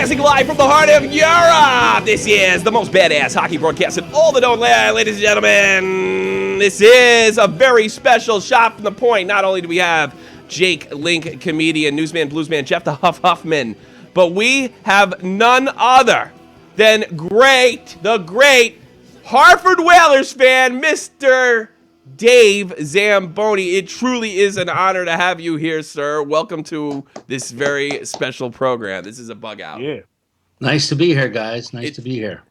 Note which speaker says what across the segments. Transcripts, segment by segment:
Speaker 1: Broadcasting live from the heart of Europe. This is the most badass hockey broadcast in all the known land, ladies and gentlemen. This is a very special shot from the point. Not only do we have Jake Link, comedian, newsman, bluesman, Jeff the Huffman, but we have none other than the great Hartford Whalers fan, Mr. Dave Zamboni. It truly is an honor to have you here, sir. Welcome to this very special program. This is a bug out.
Speaker 2: Yeah.
Speaker 3: Nice to be here, guys. Nice to be here.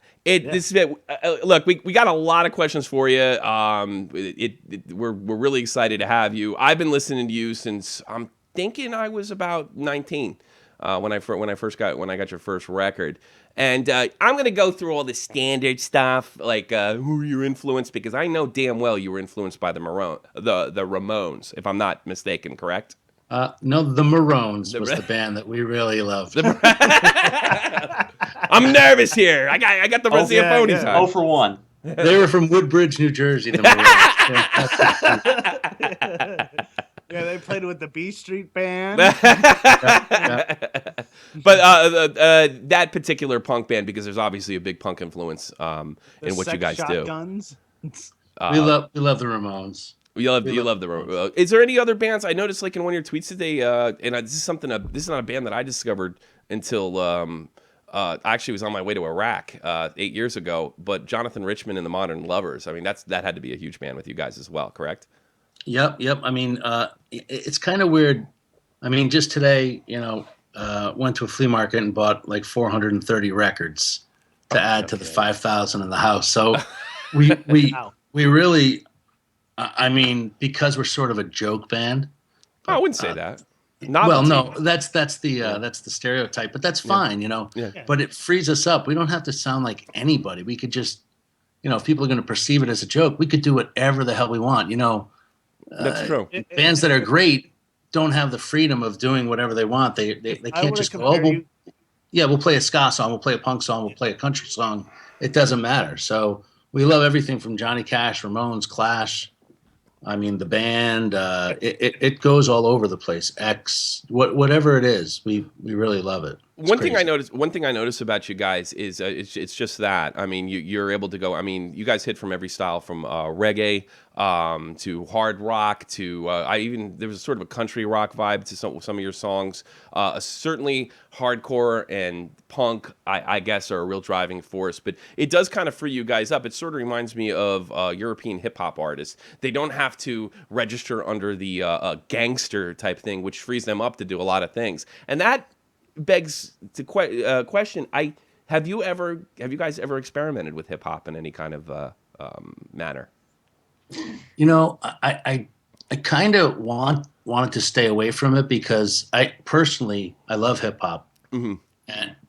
Speaker 1: Look, we got a lot of questions for you. We're really excited to have you. I've been listening to you since I'm thinking I was about 19 when I got your first record. And I'm going to go through all the standard stuff, like who you influenced, because I know damn well you were influenced by the Ramones, if I'm not mistaken, correct?
Speaker 3: No, the Maroons was the band that we really loved.
Speaker 1: I'm nervous here. I got the rest of the phonies on.
Speaker 4: 0 for 1.
Speaker 3: They were from Woodbridge, New Jersey, the Maroons.
Speaker 2: Yeah, they played with the B Street Band.
Speaker 1: But that particular punk band, because there's obviously a big punk influence in what you guys
Speaker 2: Shotguns.
Speaker 1: do.
Speaker 3: We love the Ramones.
Speaker 1: You love the Ramones. Is there any other bands? I noticed, like in one of your tweets today, this is not a band that I discovered until I actually was on my way to Iraq 8 years ago. But Jonathan Richman and the Modern Lovers. I mean, that had to be a huge band with you guys as well, correct?
Speaker 3: Yep. I mean, it's kind of weird. I mean, just today, went to a flea market and bought like 430 records to add to the 5,000 in the house. So we really, I mean, because we're sort of a joke band.
Speaker 1: I wouldn't say that.
Speaker 3: That's the stereotype, but that's fine, Yeah. But it frees us up. We don't have to sound like anybody. We could just, if people are going to perceive it as a joke, we could do whatever the hell we want,
Speaker 1: That's true.
Speaker 3: Bands that are great don't have the freedom of doing whatever they want. They can't just go, we'll play a ska song, we'll play a punk song, we'll play a country song. It doesn't matter. So we love everything from Johnny Cash, Ramones, Clash. I mean, the band, it goes all over the place. Whatever it is, we really love it. One thing I
Speaker 1: noticed about you guys is it's just that. I mean, you're able to go. I mean, you guys hit from every style, from reggae to hard rock to there was sort of a country rock vibe to some of your songs. Certainly hardcore and punk, I guess, are a real driving force. But it does kind of free you guys up. It sort of reminds me of European hip hop artists. They don't have to register under the gangster type thing, which frees them up to do a lot of things. And that begs the question: have you guys ever experimented with hip hop in any kind of manner?
Speaker 3: I kind of wanted to stay away from it because I love hip hop,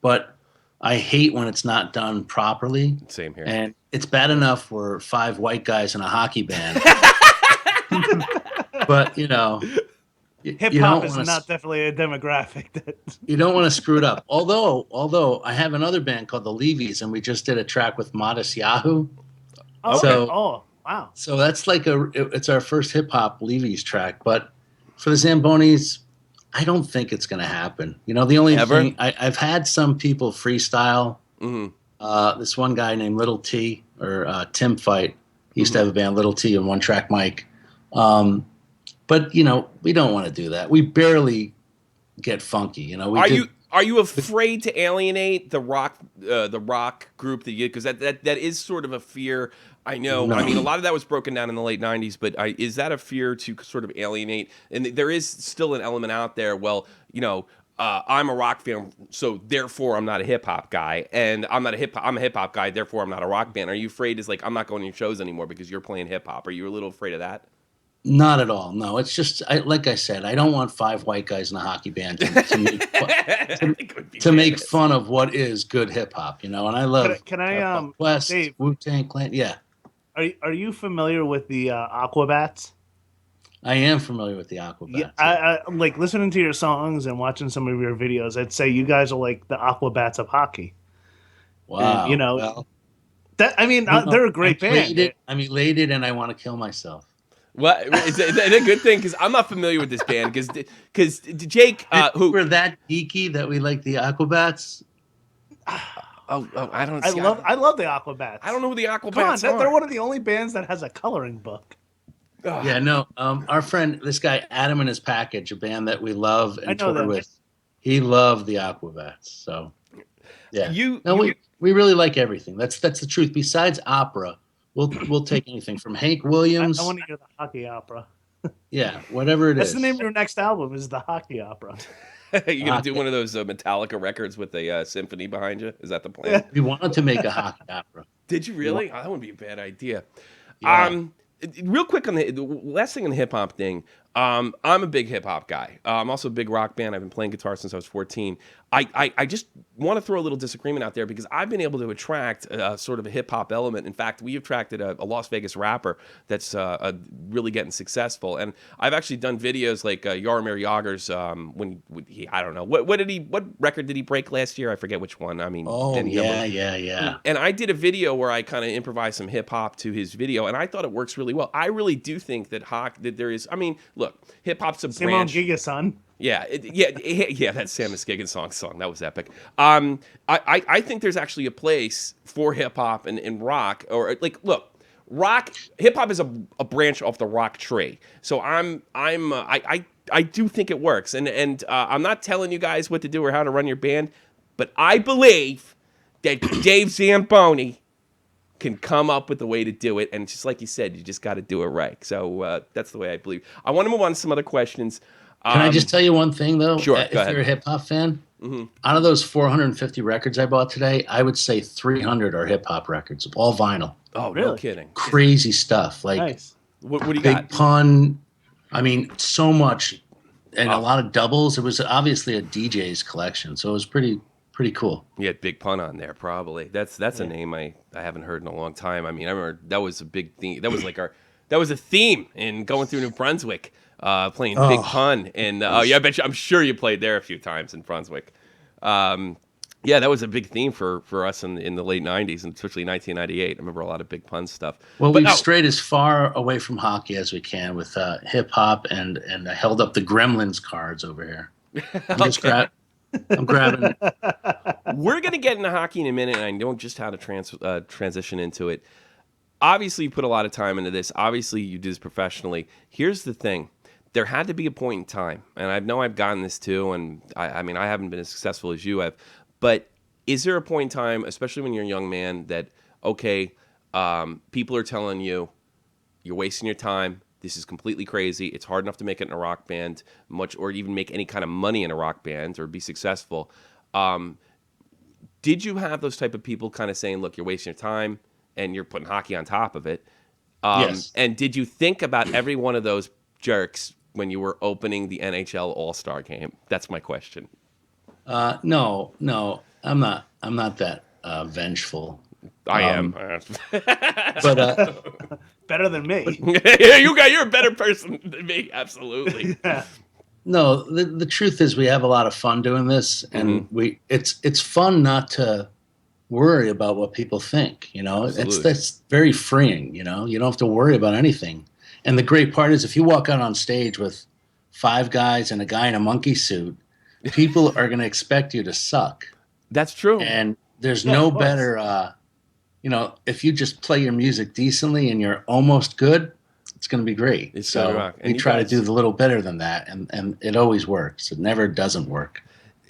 Speaker 3: but I hate when it's not done properly.
Speaker 1: Same here.
Speaker 3: And it's bad enough we're 5 white guys in a hockey band, but
Speaker 2: hip hop is not definitely a demographic that
Speaker 3: you don't want to screw it up. Although I have another band called the Levies, and we just did a track with Modest Yahoo.
Speaker 2: Oh,
Speaker 3: so,
Speaker 2: okay. Oh, wow!
Speaker 3: So that's like it's our first hip hop Levies track. But for the Zambonis, I don't think it's going to happen. The only thing I've had some people freestyle. Mm-hmm. This one guy named Little T or Tim Fight. He used to have a band, Little T, and One Track Mike. But we don't want to do that. We barely get funky.
Speaker 1: Are you afraid to alienate the rock group that you? Because that is sort of a fear. I know. No. I mean, a lot of that was broken down in the late '90s. But is that a fear to sort of alienate? And there is still an element out there. Well, I'm a rock fan, so therefore I'm not a hip hop guy, and I'm a hip hop guy, therefore I'm not a rock band. Are you afraid? It's like I'm not going to your shows anymore because you're playing hip hop. Are you a little afraid of that?
Speaker 3: Not at all. No, it's just like I said. I don't want 5 white guys in a hockey band to make fun of what is good hip hop. And I love.
Speaker 2: Can I
Speaker 3: West,
Speaker 2: Dave,
Speaker 3: Wu-Tang Clan? Yeah.
Speaker 2: Are you familiar with the Aquabats?
Speaker 3: I am familiar with the Aquabats.
Speaker 2: Yeah, I'm like listening to your songs and watching some of your videos. I'd say you guys are like the Aquabats of hockey.
Speaker 3: Wow.
Speaker 2: And, they're a great band.
Speaker 3: I'm elated and I want to kill myself.
Speaker 1: Well, is it a good thing? Because I'm not familiar with this band. Because Jake,
Speaker 3: who we're that geeky that we like the Aquabats.
Speaker 1: I don't.
Speaker 2: I love the Aquabats.
Speaker 1: I don't know who the Aquabats
Speaker 2: Come on,
Speaker 1: are.
Speaker 2: they're one of the only bands that has a coloring book.
Speaker 3: Yeah, no. Our friend, this guy Adam and His Package, a band that we love and tour with, he loved the Aquabats. So, yeah. We really like everything. That's the truth. Besides opera, we'll take anything from Hank Williams.
Speaker 2: I want to hear the hockey opera.
Speaker 3: Yeah, whatever it is.
Speaker 2: That's the name of your next album. Is the hockey opera?
Speaker 1: You gonna do one of those Metallica records with a symphony behind you? Is that the plan?
Speaker 3: We wanted to make a hockey opera.
Speaker 1: Did you really? Oh, that wouldn't be a bad idea.
Speaker 3: Yeah.
Speaker 1: Real quick on the last thing on the hip hop thing. I'm a big hip hop guy. I'm also a big rock band. I've been playing guitar since I was 14. I just want to throw a little disagreement out there because I've been able to attract sort of a hip hop element. In fact, we attracted a Las Vegas rapper that's really getting successful. And I've actually done videos like Jaromir Jagr's when he, I don't know, what record did he break last year? I forget which one. I mean,
Speaker 3: yeah.
Speaker 1: And I did a video where I kind of improvised some hip hop to his video, and I thought it works really well. I really do think that there is. I mean, look, hip hop's a branch.
Speaker 2: Simon Gigason.
Speaker 1: Yeah, that Samus Giggins song. That was epic. I think there's actually a place for hip hop and rock, or like, look, rock, hip hop is a branch off the rock tree. So I do think it works, and I'm not telling you guys what to do or how to run your band, but I believe that Dave Zamboni can come up with a way to do it, and just like you said, you just got to do it right. So that's the way I believe. I want to move on to some other questions.
Speaker 3: Can I just tell you one thing, though?
Speaker 1: Sure,
Speaker 3: if
Speaker 1: go ahead.
Speaker 3: You're a hip-hop fan, out of those 450 records I bought today, I would say 300 are hip-hop records, all vinyl.
Speaker 1: Oh,
Speaker 2: really?
Speaker 1: No kidding.
Speaker 3: Crazy stuff. Like,
Speaker 2: nice.
Speaker 1: What do you
Speaker 3: Big
Speaker 1: got?
Speaker 3: Pun. I mean, so much. And a lot of doubles. It was obviously a DJ's collection, so it was pretty cool.
Speaker 1: You had Big Pun on there, probably. That's a name I haven't heard in a long time. I mean, I remember that was a big theme. That was like that was a theme in going through New Brunswick, playing Big Pun. And I'm sure you played there a few times in Brunswick. Yeah, that was a big theme for us in the late 90s, and especially 1998. I remember a lot of Big Pun stuff.
Speaker 3: Well, we've strayed as far away from hockey as we can with hip-hop, and I held up the Gremlins cards over here. I'm grabbing.
Speaker 1: We're going to get into hockey in a minute, and I know just how to transition into it. Obviously, you put a lot of time into this. Obviously, you do this professionally. Here's the thing. There had to be a point in time, and I know I've gotten this too, and I mean, I haven't been as successful as you have, but is there a point in time, especially when you're a young man, that, okay, people are telling you, you're wasting your time, this is completely crazy, it's hard enough to make it in a rock band, or even make any kind of money in a rock band or be successful. Did you have those type of people kind of saying, look, you're wasting your time, and you're putting hockey on top of it?
Speaker 3: Yes.
Speaker 1: And did you think about every one of those jerks when you were opening the NHL All-Star game? That's my question.
Speaker 3: No, I'm not that vengeful.
Speaker 1: I am.
Speaker 3: But
Speaker 2: better than me.
Speaker 1: You're a better person than me. Absolutely.
Speaker 2: Yeah.
Speaker 3: No, the truth is we have a lot of fun doing this, and it's fun not to worry about what people think. You know, that's very freeing. You know, you don't have to worry about anything. And the great part is, if you walk out on stage with 5 guys and a guy in a monkey suit, people are going to expect you to suck.
Speaker 1: That's true.
Speaker 3: And there's no better, if you just play your music decently and you're almost good, it's going to be great.
Speaker 1: It's so rock.
Speaker 3: We try to do the little better than that, and it always works. It never doesn't work.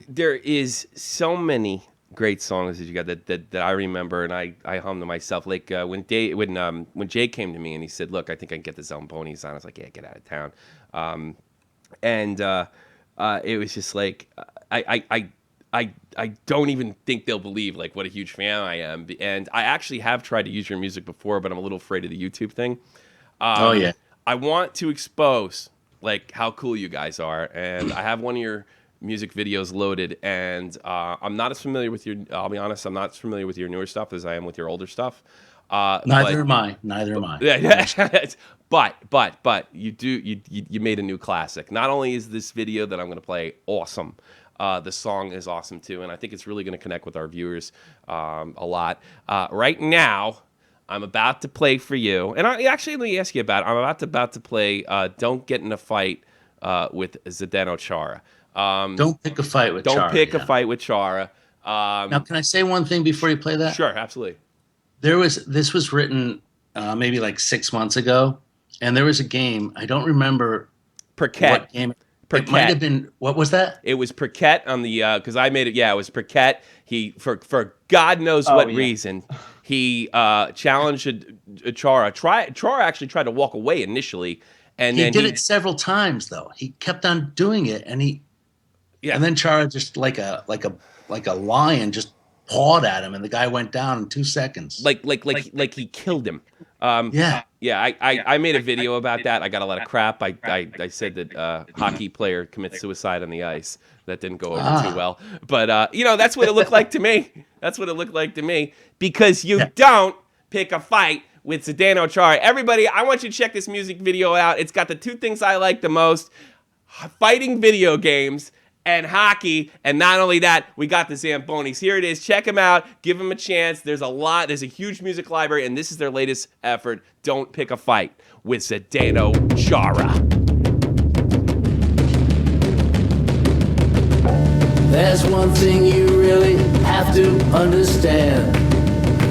Speaker 1: There is so many great songs that you got that I remember, and I hum to myself. Like when Jay came to me and he said, "Look, I think I can get the Zambonis on." I was like, "Yeah, get out of town." It was just like I don't even think they'll believe like what a huge fan I am. And I actually have tried to use your music before, but I'm a little afraid of the YouTube thing.
Speaker 3: Oh yeah.
Speaker 1: I want to expose like how cool you guys are, and I have one of your music videos loaded, and I'm not as familiar with I'll be honest, I'm not as familiar with your newer stuff as I am with your older stuff.
Speaker 3: Neither am I.
Speaker 1: Yeah. But you made a new classic. Not only is this video that I'm going to play awesome, the song is awesome too, and I think it's really going to connect with our viewers a lot. Right now, I'm about to play for you, and let me ask you about it. I'm about to play "Don't Get in a Fight" with Zdeno Chara.
Speaker 3: Don't pick a fight with Chara.
Speaker 1: Don't pick a fight with Chara.
Speaker 3: Now, can I say one thing before you play that?
Speaker 1: Sure, absolutely.
Speaker 3: This was written maybe like 6 months ago, and there was a game. I don't remember what game. It might have been. What was that?
Speaker 1: It was Perquet on the because I made it. Yeah, it was Perquet. He for God knows what reason he challenged Chara. Chara actually tried to walk away initially, and
Speaker 3: he
Speaker 1: then
Speaker 3: did it several times though. He kept on doing it, and and then Chara just like a lion just pawed at him, and the guy went down in 2 seconds.
Speaker 1: Like he killed him.
Speaker 3: Yeah.
Speaker 1: I made a video about that. I got a lot of crap. I said that hockey player commits suicide on the ice. That didn't go over too well. But that's what it looked like to me. That's what it looked like to me. Because you don't pick a fight with Zdeno Chara. Everybody, I want you to check this music video out. It's got the two things I like the most: fighting video games and hockey. And not only that, we got the Zambonis. Here it is. Check them out. Give them a chance. There's a huge music library, and this is their latest effort. Don't pick a fight with Zdeno Chara.
Speaker 4: There's one thing you really have to understand.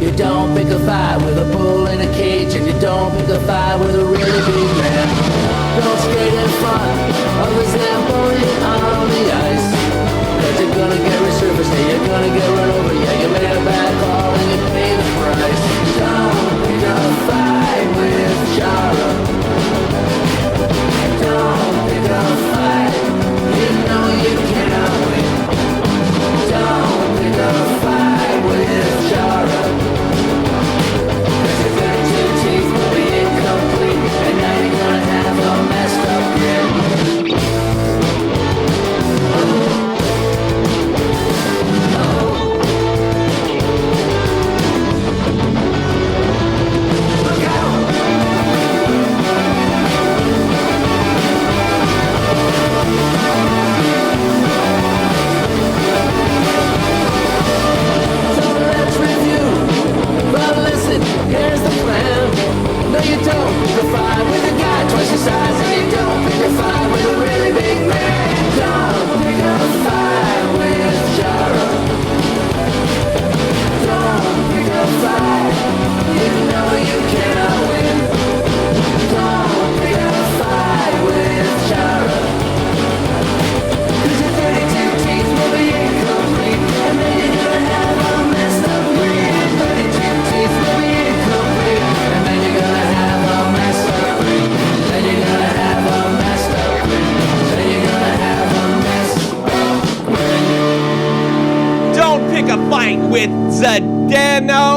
Speaker 4: You don't pick a fight with a bull in a cage, and you don't pick a fight with a really big man. Don't skate in front of the Zamboni on the ice, 'cause you're gonna get resurfaced and you're gonna get run over. Yeah, you made a bad call and you pay the price. Don't pick a fight with Chara. Don't pick a fight, you know you cannot win. Don't pick a fight with Chara, 'cause your 32 teeth will be incomplete, and now you're gonna have a messed up grin. Here's the plan. No, you don't pick a fight with a guy twice your size, and you don't pick a fight with a really big man. Don't pick a fight with Chara. Don't pick a fight, you know you cannot win. Don't pick a fight with Chara, 'cause your 32 teeth will be incomplete, and then you're gonna have a messed up grin. 32 teeth will be incomplete, and then you're gonna have a messed up grin. Then you're gonna have a messed up grin. Then you're gonna have a messed up grin.
Speaker 1: Don't pick a fight with Zdeno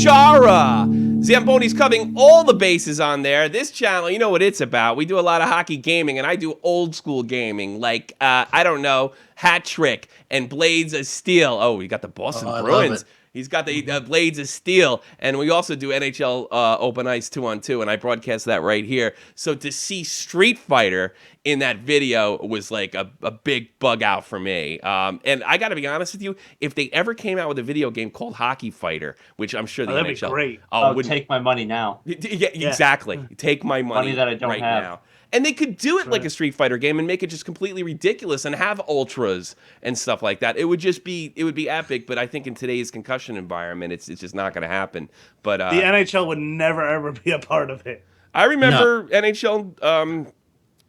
Speaker 1: Chara. Zamboni's covering all the bases on there. This channel, you know what it's about. We do a lot of hockey gaming, and I do old school gaming, like, I don't know, Hat Trick and Blades of Steel. Oh, we got the Boston Bruins. He's got the Blades of Steel, and we also do NHL Open Ice 2-on-2, and I broadcast that right here. So to see Street Fighter in that video was like a big bug out for me. And I got to be honest with you, if they ever came out with a video game called Hockey Fighter, which I'm sure the
Speaker 2: that'd
Speaker 1: NHL...
Speaker 2: be great.
Speaker 5: Oh, take my money now.
Speaker 1: Yeah, exactly. Take my money
Speaker 5: that I don't
Speaker 1: right
Speaker 5: have.
Speaker 1: now. And they could do it like a Street Fighter game and make it just completely ridiculous and have ultras and stuff like that. It would be epic, but I think in today's concussion environment, it's just not going to happen. But
Speaker 2: the NHL would never ever be a part of it.
Speaker 1: I remember NHL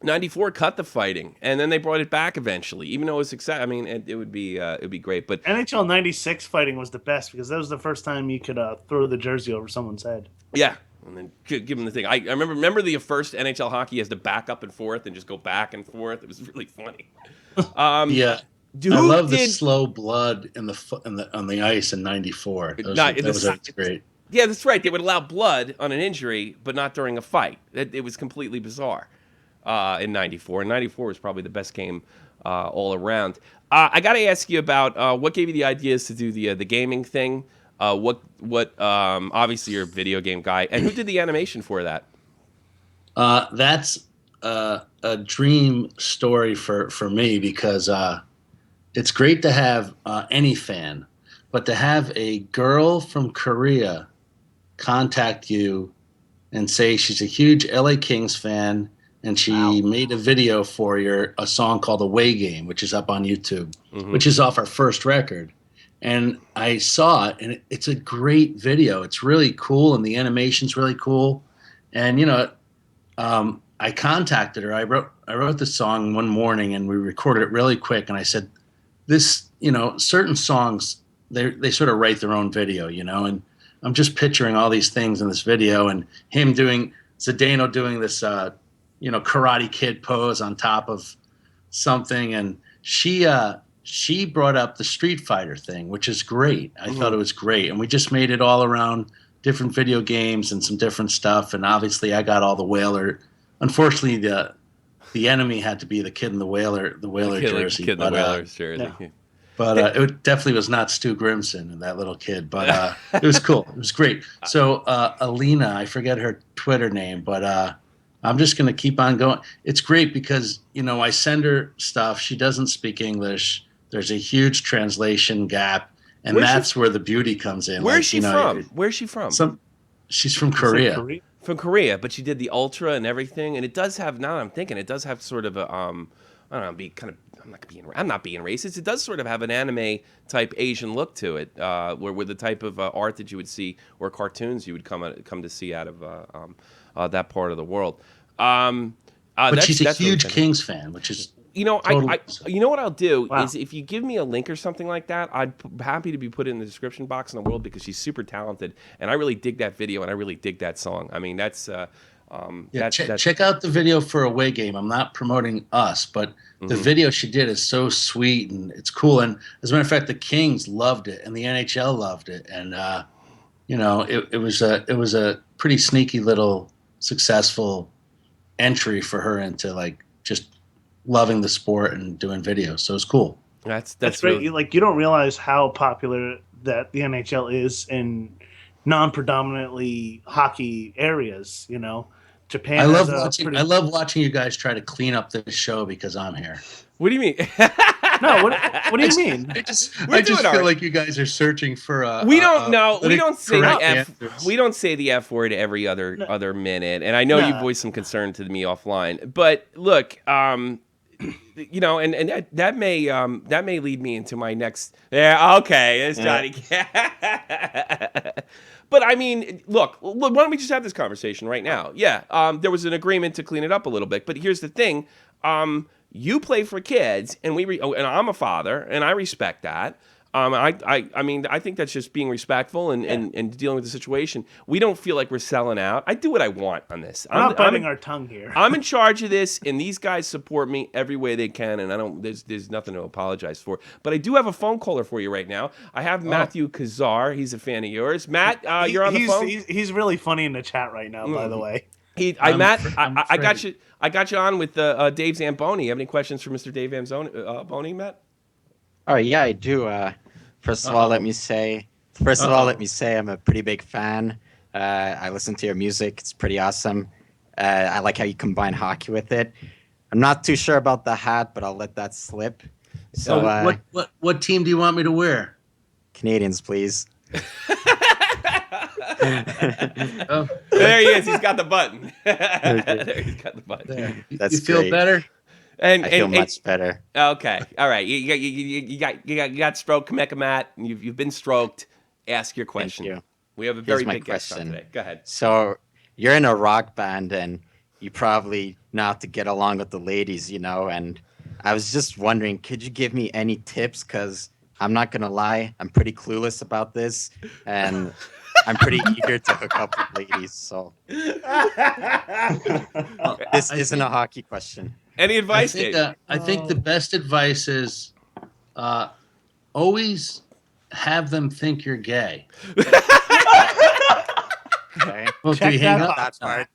Speaker 1: 94 cut the fighting, and then they brought it back eventually, even though it was success. I mean, it would be great. But
Speaker 2: NHL 96 fighting was the best because that was the first time you could throw the jersey over someone's head.
Speaker 1: Yeah. And then give them the thing. I remember the first NHL hockey has to back up and forth and just go back and forth. It was really funny.
Speaker 3: Yeah, I love the slow blood on the ice in '94. That was great.
Speaker 1: Yeah, that's right. They would allow blood on an injury, but not during a fight. It was completely bizarre in '94. And '94 was probably the best game all around. I got to ask you about what gave you the ideas to do the gaming thing. Obviously you're a video game guy, and who did the animation for that?
Speaker 3: That's a dream story for me because it's great to have any fan, but to have a girl from Korea contact you and say she's a huge LA Kings fan and she made a video for a song called Away Game, which is up on YouTube, which is off our first record. And I saw it, and it's a great video. It's really cool, and the animation's really cool. And I contacted her. I wrote the song one morning, and we recorded it really quick. And I said, "This, certain songs they sort of write their own video, And I'm just picturing all these things in this video, and him doing Zdeno doing this, Karate Kid pose on top of something, and she brought up the Street Fighter thing, which is great. I thought it was great. And we just made it all around different video games and some different stuff. And obviously I got all the Whaler. Unfortunately, the enemy had to be the kid in the Whaler jersey.
Speaker 1: Kid in the Whaler's jersey.
Speaker 3: Yeah. But it definitely was not Stu Grimson and that little kid. But it was cool. It was great. So Alina, I forget her Twitter name, but I'm just going to keep on going. It's great because, I send her stuff. She doesn't speak English. There's a huge translation gap, and that's where the beauty comes in.
Speaker 1: Where's she from? Where's she from?
Speaker 3: She's from Korea.
Speaker 1: From Korea, but she did the Ultra and everything, and it does have. Now I'm thinking, it does have sort of a I don't know, I'm not being racist. It does sort of have an anime type Asian look to it, where with the type of art that you would see or cartoons you would come to see out of that part of the world.
Speaker 3: But she's a huge Kings fan, which is.
Speaker 1: I what I'll do is if you give me a link or something like that, I'd happy to be put in the description box in the world because she's super talented and I really dig that video and I really dig that song. I mean, that's
Speaker 3: check out the video for Away Game. I'm not promoting us, but the video she did is so sweet and it's cool. And as a matter of fact, the Kings loved it and the NHL loved it. And it was a pretty sneaky little successful entry for her into just loving the sport and doing videos, so it's cool.
Speaker 2: That's great.
Speaker 1: Really...
Speaker 2: You don't realize how popular that the NHL is in non-predominantly hockey areas. Japan.
Speaker 3: I love watching you guys try to clean up this show because I'm here.
Speaker 1: What do you mean?
Speaker 2: No, what do you mean?
Speaker 3: I just feel like you guys are searching for
Speaker 1: we don't say the F word every other minute, and I know you voiced some concern to me offline. But look, and that may lead me into my next. Yeah, okay, it's Johnny. But I mean, look, why don't we just have this conversation right now? Yeah, there was an agreement to clean it up a little bit, but here's the thing. You play for kids, and and I'm a father, and I respect that. I mean, I think that's just being respectful and dealing with the situation. We don't feel like we're selling out. I do what I want on this.
Speaker 2: I'm not biting our tongue here.
Speaker 1: I'm in charge of this, and these guys support me every way they can, and there's nothing to apologize for. But I do have a phone caller for you right now. I have Matthew Kazar. He's a fan of yours. Matt, you're on the phone.
Speaker 2: He's really funny in the chat right now, by the way.
Speaker 1: Matt, I got you. I got you on with Dave Zamboni. You have any questions for Mr. Dave Zamboni, Matt?
Speaker 6: Oh yeah, I do. First of all, let me say I'm a pretty big fan. I listen to your music; it's pretty awesome. I like how you combine hockey with it. I'm not too sure about the hat, but I'll let that slip. So,
Speaker 3: what team do you want me to wear?
Speaker 6: Canadians, please.
Speaker 1: There he is. He's got the button. There he's got the button.
Speaker 3: There.
Speaker 6: That's
Speaker 3: you feel
Speaker 6: great.
Speaker 3: better?
Speaker 6: I feel much better.
Speaker 1: Okay, all right. You got stroked, Mecca Matt. You've been stroked. Ask your question.
Speaker 6: Thank you.
Speaker 1: We have a very big guest on today. Go ahead.
Speaker 6: So you're in a rock band, and you probably know how to get along with the ladies, And I was just wondering, could you give me any tips? Because I'm not gonna lie, I'm pretty clueless about this, and I'm pretty eager to hook up with ladies. So this isn't a hockey question.
Speaker 1: Any advice, Dave?
Speaker 3: I think the best advice is always have them think you're gay.
Speaker 6: Okay.
Speaker 3: Well,
Speaker 2: Check
Speaker 6: that part.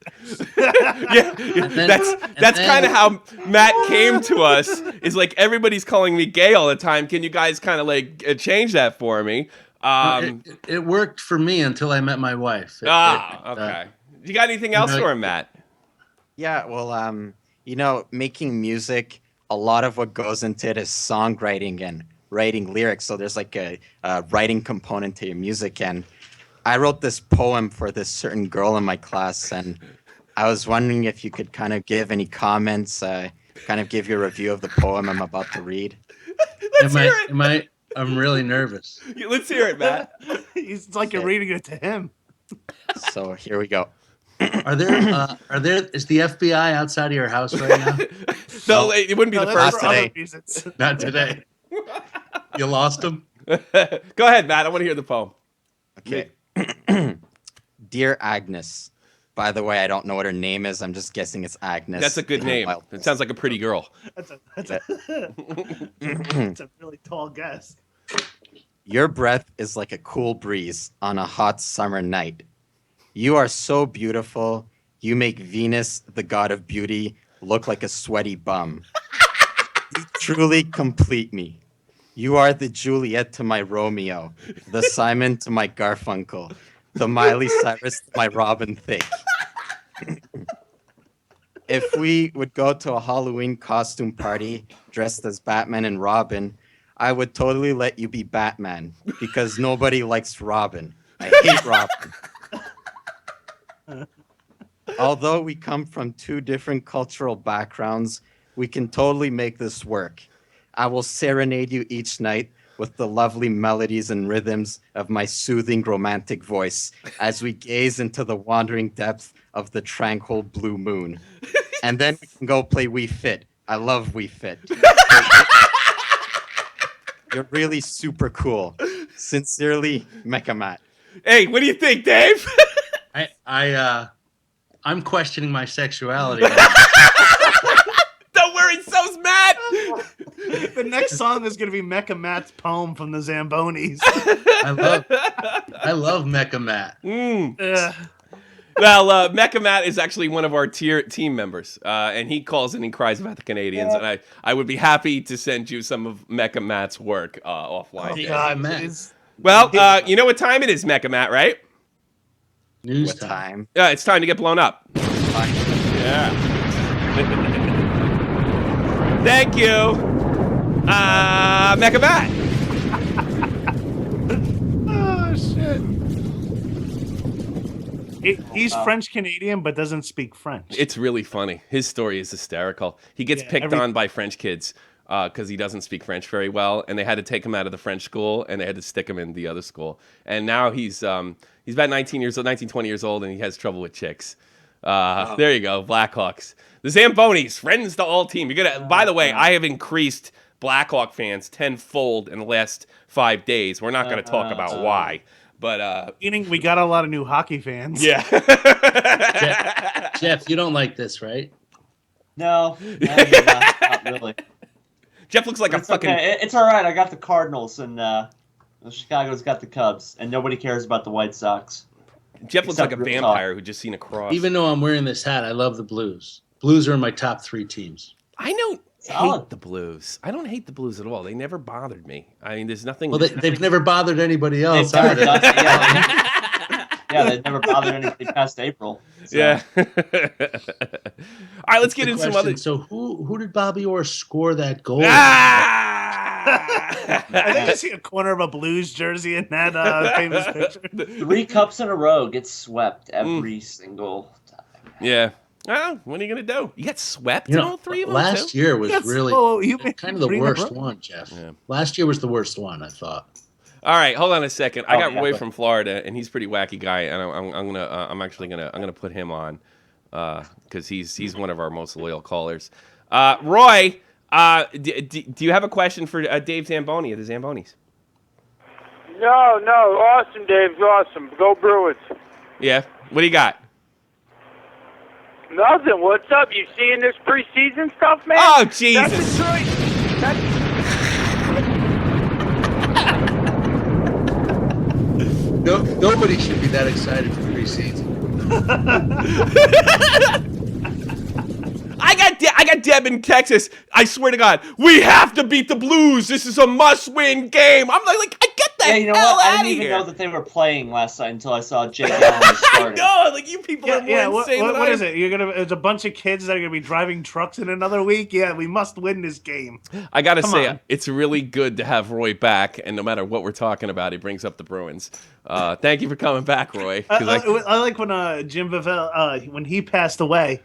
Speaker 1: That's kind of how Matt came to us. Is like everybody's calling me gay all the time. Can you guys kind of change that for me?
Speaker 3: It worked for me until I met my wife.
Speaker 1: Okay. You got anything else for him, Matt?
Speaker 6: Yeah. Well, making music, a lot of what goes into it is songwriting and writing lyrics. So there's like a writing component to your music. And I wrote this poem for this certain girl in my class, and I was wondering if you could kind of give any comments, kind of give your review of the poem I'm about to read.
Speaker 1: Let's hear it.
Speaker 3: I'm really nervous.
Speaker 1: Let's hear it, Matt.
Speaker 2: It's like you're reading it to him.
Speaker 6: So here we go.
Speaker 3: Is the FBI outside of your house right now?
Speaker 1: No, it wouldn't be the
Speaker 2: that's
Speaker 1: first
Speaker 2: for other
Speaker 6: today.
Speaker 2: reasons.
Speaker 3: Not today. You lost him?
Speaker 1: Go ahead, Matt. I want to hear the poem.
Speaker 6: Okay. Dear Agnes. By the way, I don't know what her name is. I'm just guessing it's Agnes.
Speaker 1: That's a good name. It sounds like a pretty girl.
Speaker 2: That's a really tall guess.
Speaker 6: Your breath is like a cool breeze on a hot summer night. You are so beautiful. You make Venus, the god of beauty, look like a sweaty bum. You truly complete me. You are the Juliet to my Romeo, the Simon to my Garfunkel, the Miley Cyrus to my Robin Thicke. If we would go to a Halloween costume party dressed as Batman and Robin, I would totally let you be Batman because nobody likes Robin. I hate Robin. Although we come from two different cultural backgrounds, we can totally make this work. I will serenade you each night with the lovely melodies and rhythms of my soothing romantic voice as we gaze into the wandering depth of the tranquil blue moon. And then we can go play We Fit. I love We Fit. You're really super cool. Sincerely, Mecca Matt.
Speaker 1: Hey, what do you think, Dave?
Speaker 3: I'm questioning my sexuality.
Speaker 1: Don't worry, so's Matt.
Speaker 2: The next song is going to be Mecca Matt's poem from the Zambonis.
Speaker 3: I love Mecca Matt.
Speaker 1: Well, Mecca Matt is actually one of our team members, and he calls and he cries about the Canadians, and I would be happy to send you some of Mecca Matt's work offline.
Speaker 2: Oh,
Speaker 3: God, Matt.
Speaker 1: Well, you know what time it is, Mecca Matt, right?
Speaker 3: News
Speaker 6: What
Speaker 3: time.
Speaker 6: time?
Speaker 1: Yeah, it's time to get blown up. Yeah. Thank you, Mecca Matt.
Speaker 2: Oh, shit. He's French Canadian, but doesn't speak French.
Speaker 1: It's really funny. His story is hysterical. He gets picked on by French kids because he doesn't speak French very well, and they had to take him out of the French school, and they had to stick him in the other school. And now he's about 20 years old, and he has trouble with chicks. There you go, Blackhawks. The Zambonis, friends to all team. You're gonna. By the way, I have increased Blackhawk fans tenfold in the last 5 days. We're not going to talk about why, but
Speaker 2: meaning we got a lot of new hockey fans.
Speaker 1: Yeah.
Speaker 3: Jeff, you don't like this, right?
Speaker 5: No, not really.
Speaker 1: Jeff looks like
Speaker 5: It's okay. It's all right. I got the Cardinals, and Chicago's got the Cubs, and nobody cares about the White Sox.
Speaker 1: Jeff looks like a
Speaker 5: Except
Speaker 1: vampire who just seen a cross.
Speaker 3: Even though I'm wearing this hat, I love the Blues. Blues are in my top 3 teams.
Speaker 1: I don't
Speaker 5: Solid.
Speaker 1: hate the Blues. I don't hate the Blues at all. They never bothered me. I mean, there's nothing.
Speaker 3: Well, they've never bothered anybody else
Speaker 5: They've never
Speaker 3: either.
Speaker 5: done, they've never bothered anybody past April. So.
Speaker 1: Yeah. All right, let's get into some other.
Speaker 3: So who did Bobby Orr score that goal?
Speaker 2: I think I see a corner of a Blues jersey in that famous picture.
Speaker 5: 3 cups in a row gets swept every single time.
Speaker 1: Yeah. Well, what are you going to do? You got swept in all 3 of them,
Speaker 3: last
Speaker 1: too?
Speaker 3: year was really kind of the
Speaker 2: 3 in a
Speaker 3: worst
Speaker 2: row?
Speaker 3: one, Jeff.
Speaker 1: Yeah.
Speaker 3: Last year was the worst one, I thought.
Speaker 1: All right, hold on a second. I got
Speaker 5: yeah,
Speaker 1: Roy
Speaker 5: but-
Speaker 1: from Florida, and he's a pretty wacky guy, and I'm gonna put him on because he's one of our most loyal callers. Roy, do you have a question for Dave Zamboni of the Zambonis?
Speaker 7: No, awesome, Dave, awesome. Go Bruins.
Speaker 1: Yeah. What do you got?
Speaker 7: Nothing. What's up? You seeing this preseason stuff, man?
Speaker 1: Oh, Jesus.
Speaker 7: That's Detroit.
Speaker 3: Nobody should be that excited for preseason.
Speaker 1: I got Deb in Texas. I swear to God, we have to beat the Blues. This is a must-win game. I'm like, I get the
Speaker 5: Yeah, you know
Speaker 1: hell
Speaker 5: what? I
Speaker 1: outta
Speaker 5: didn't even
Speaker 1: here.
Speaker 5: know that they were playing last night until I saw Jake Allen was
Speaker 1: I
Speaker 5: starting.
Speaker 1: know, like you people are more
Speaker 2: Yeah,
Speaker 1: insane than
Speaker 2: what
Speaker 1: I
Speaker 2: is
Speaker 1: am.
Speaker 2: it? It's a bunch of kids that are gonna be driving trucks in another week. Yeah, we must win this game.
Speaker 1: I gotta
Speaker 2: Come
Speaker 1: say,
Speaker 2: on.
Speaker 1: it's really good to have Roy back, and no matter what we're talking about, he brings up the Bruins. Thank you for coming back, Roy. 'cause
Speaker 2: I like when Jim Bavell when he passed away,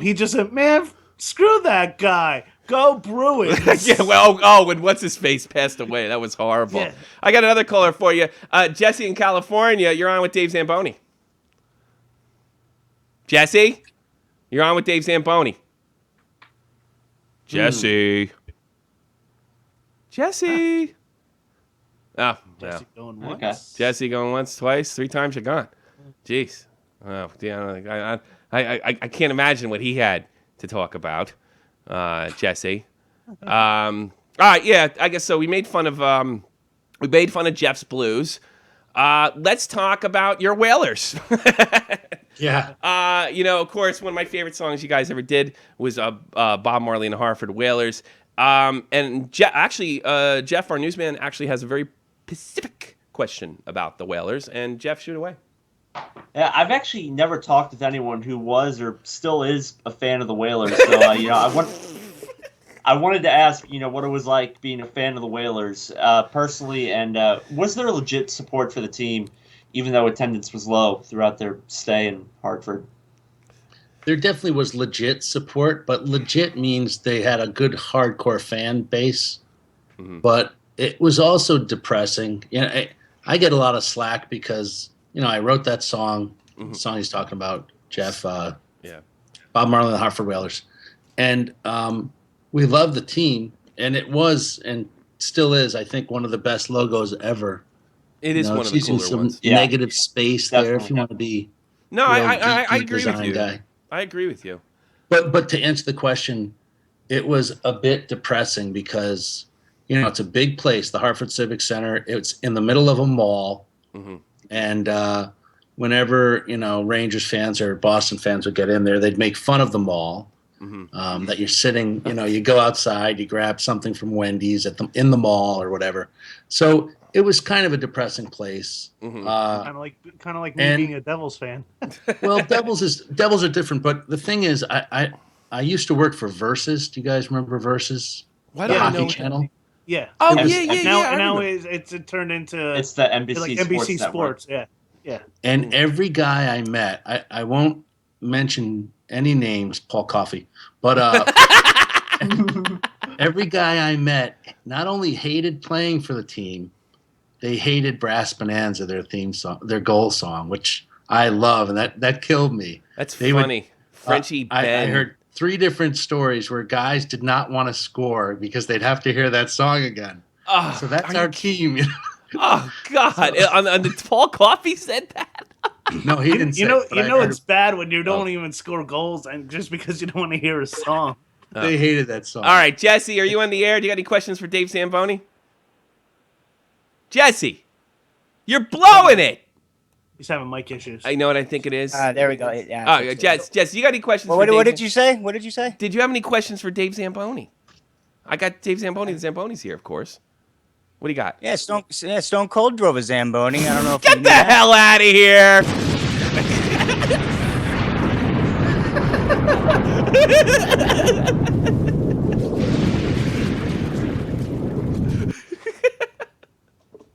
Speaker 2: he just said, "Man, screw that guy. Go Bruins."
Speaker 1: yeah, well, when what's his face passed away, that was horrible.
Speaker 2: Yeah.
Speaker 1: I got another caller for you, Jesse in California. You're on with Dave Zamboni. Jesse, you're on with Dave Zamboni. Jesse. Jesse. Oh,
Speaker 2: Jesse
Speaker 1: well.
Speaker 2: going
Speaker 5: Okay.
Speaker 2: once.
Speaker 1: Jesse going once, twice, 3 times, you're gone. Jeez. Oh, yeah, I can't imagine what he had to talk about, Jesse. All right, yeah, I guess so. We made fun of Jeff's Blues. Let's talk about your Whalers.
Speaker 3: Yeah.
Speaker 1: Of course, one of my favorite songs you guys ever did was Bob Marley and the Hartford Whalers. And Jeff, our newsman, actually has a very specific question about the Whalers. And Jeff, shoot away.
Speaker 5: Yeah, I've actually never talked with anyone who was or still is a fan of the Whalers. So, I wanted to ask, what it was like being a fan of the Whalers personally, and was there legit support for the team, even though attendance was low throughout their stay in Hartford?
Speaker 3: There definitely was legit support, but legit means they had a good hardcore fan base.
Speaker 1: Mm-hmm.
Speaker 3: But it was also depressing. I get a lot of slack because I wrote that song,
Speaker 1: Mm-hmm.
Speaker 3: the song he's talking about, Jeff.
Speaker 1: Yeah.
Speaker 3: Bob Marley and the Hartford Whalers, and we love the team, and it was and still is, I think, one of the best logos ever.
Speaker 1: It is one
Speaker 3: it's
Speaker 1: of the
Speaker 3: using
Speaker 1: cooler
Speaker 3: some
Speaker 1: ones.
Speaker 5: Yeah.
Speaker 3: negative space there if
Speaker 5: Definitely.
Speaker 3: you want to be.
Speaker 1: No,
Speaker 3: real
Speaker 1: I
Speaker 3: geeky
Speaker 1: agree with
Speaker 3: design
Speaker 1: you.
Speaker 3: guy.
Speaker 1: I agree with you.
Speaker 3: But to answer the question, it was a bit depressing because it's a big place, the Hartford Civic Center. It's in the middle of a mall,
Speaker 1: Mm-hmm.
Speaker 3: and whenever Rangers fans or Boston fans would get in there, they'd make fun of the mall.
Speaker 1: Mm-hmm.
Speaker 3: That you're sitting, you go outside, you grab something from Wendy's in the mall or whatever. So it was kind of a depressing place.
Speaker 1: Mm-hmm.
Speaker 2: Kind of like me
Speaker 3: and-
Speaker 2: being a Devils fan.
Speaker 3: Well, Devils are different, but the thing is, I used to work for Versus. Do you guys remember Versus?
Speaker 1: Why
Speaker 3: The
Speaker 1: do I
Speaker 3: hockey
Speaker 1: know?
Speaker 3: channel.
Speaker 2: Yeah.
Speaker 1: Oh,
Speaker 3: It was-
Speaker 1: yeah.
Speaker 2: And now
Speaker 1: remember.
Speaker 2: it's turned into
Speaker 5: It's the NBC,
Speaker 2: like
Speaker 5: Sports
Speaker 2: NBC
Speaker 5: Network.
Speaker 2: Sports. Yeah. Yeah.
Speaker 3: And every guy I met, I won't mention any names, Paul Coffey, but every guy I met not only hated playing for the team, they hated Brass Bonanza, their theme song, their goal song, which I love, and that killed me.
Speaker 1: That's
Speaker 3: They would-
Speaker 1: funny. Frenchie
Speaker 3: I
Speaker 1: Ben.
Speaker 3: heard 3 different stories where guys did not want to score because they'd have to hear that song again.
Speaker 1: Oh,
Speaker 3: So that's
Speaker 1: are
Speaker 3: our
Speaker 1: you-
Speaker 3: team.
Speaker 1: Oh God! on the Paul Coffey said that.
Speaker 3: No, he didn't. Say it, but I heard
Speaker 2: It's bad when you don't even score goals and just because you don't want to hear a song.
Speaker 3: they hated that song.
Speaker 1: All right, Jesse, are you on the air? Do you got any questions for Dave Zamboni? Jesse, you're blowing it.
Speaker 2: He's having mic issues.
Speaker 1: I know what I think it is.
Speaker 8: There we go. Yeah.
Speaker 1: Oh, Jesse, you got any questions?
Speaker 8: Well,
Speaker 1: for
Speaker 8: what
Speaker 1: Dave?
Speaker 8: did you say? What did you say?
Speaker 1: Did you have any questions for Dave Zamboni? I got Dave Zamboni. The Zamboni's here, of course. What do you got?
Speaker 8: Yeah, Stone Cold drove a Zamboni. I don't know if
Speaker 1: Get
Speaker 8: you
Speaker 1: the
Speaker 8: knew that.
Speaker 1: hell out of here!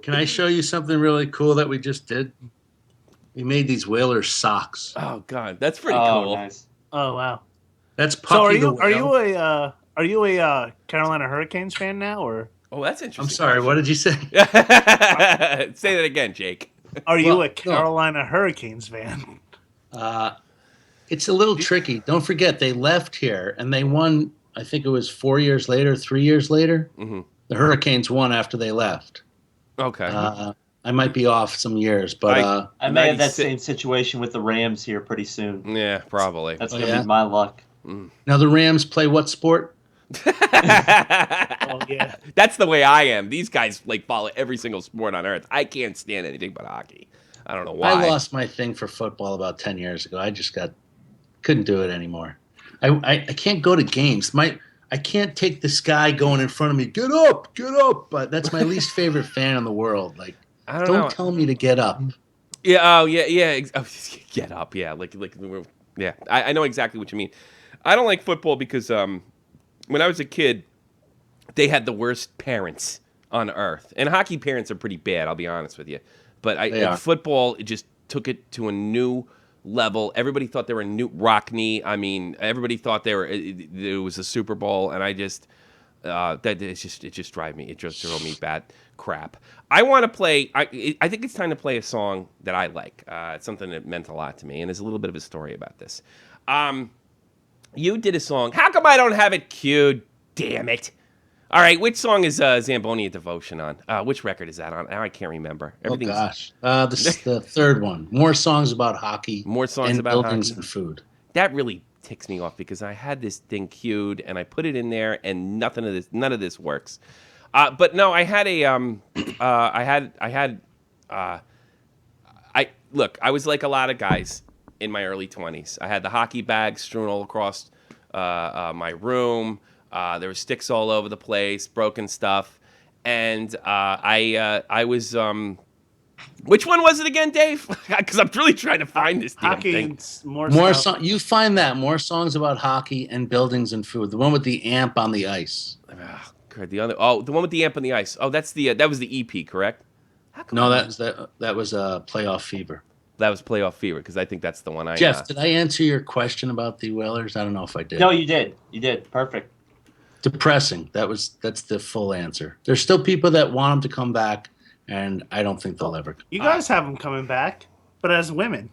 Speaker 3: Can I show you something really cool that we just did? We made these Whalers socks.
Speaker 1: Oh God, that's pretty
Speaker 5: Oh,
Speaker 1: cool.
Speaker 5: nice.
Speaker 2: Oh wow.
Speaker 3: That's
Speaker 2: So
Speaker 3: Puffy the Whale.
Speaker 2: are you a Carolina Hurricanes fan now, or
Speaker 1: Oh, that's interesting.
Speaker 3: I'm sorry, what did you say?
Speaker 1: Say that again, Jake.
Speaker 2: are you
Speaker 3: Well,
Speaker 2: a Carolina Hurricanes fan?
Speaker 3: It's a little tricky. Don't forget, they left here and they won, I think it was 4 years later, 3 years later.
Speaker 1: Mm-hmm.
Speaker 3: The Hurricanes won after they left.
Speaker 1: Okay.
Speaker 3: I might be off some years, but
Speaker 5: I may have that
Speaker 1: 96
Speaker 5: same situation with the Rams here pretty soon.
Speaker 1: Yeah, probably.
Speaker 5: That's
Speaker 3: Oh,
Speaker 5: gonna
Speaker 3: yeah?
Speaker 5: be my luck.
Speaker 3: now the Rams play what sport?
Speaker 2: Oh yeah.
Speaker 1: That's the way I am. These guys like follow every single sport on earth. I can't stand anything but hockey. I don't know why.
Speaker 3: I lost my thing for football about 10 years ago. I just couldn't do it anymore. I can't go to games. I I can't take this guy going in front of me. Get up, get up. But that's my least favorite fan in the world. Like,
Speaker 1: I don't know.
Speaker 3: tell me to get up.
Speaker 1: Yeah. Oh, yeah. Yeah. Get up. Yeah. Yeah. I know exactly what you mean. I don't like football because when I was a kid, they had the worst parents on earth, and hockey parents are pretty bad. I'll be honest with you. But football, it just took it to a new level. Everybody thought they were Newt Rockney. I mean, everybody thought it was a Super Bowl, and I just it just drove me bad crap. I want to play. I think it's time to play a song that I like. It's something that meant a lot to me, and there's a little bit of a story about this. You did a song. How come I don't have it queued? Damn it! All right, which song is Zamboni a Devotion on? Which record is that on? Now I can't remember.
Speaker 3: Oh gosh, this is the third one. More songs about hockey.
Speaker 1: More songs
Speaker 3: and
Speaker 1: about
Speaker 3: buildings
Speaker 1: hockey.
Speaker 3: and food.
Speaker 1: That really ticks me off because I had this thing queued and I put it in there and none of this works. But no, I had a I was like a lot of guys in my early 20s. I had the hockey bags strewn all across my room. There were sticks all over the place, broken stuff, and I was. Which one was it again, Dave? Because I'm really trying to find this damn
Speaker 2: Hockey
Speaker 1: thing.
Speaker 2: and more stuff.
Speaker 3: You find that more songs about hockey and buildings and food. The one with the amp on the ice.
Speaker 1: The one with the amp on the ice. Oh, that's that was the EP, correct?
Speaker 3: No, that was Playoff Fever.
Speaker 1: That was Playoff Fever because I think that's the one I.
Speaker 3: Jeff, did I answer your question about the Whalers? I don't know if I did.
Speaker 5: No, you did. You did. Perfect.
Speaker 3: Depressing. That's the full answer. There's still people that want them to come back, and I don't think they'll ever.
Speaker 2: You guys have them coming back, but as women.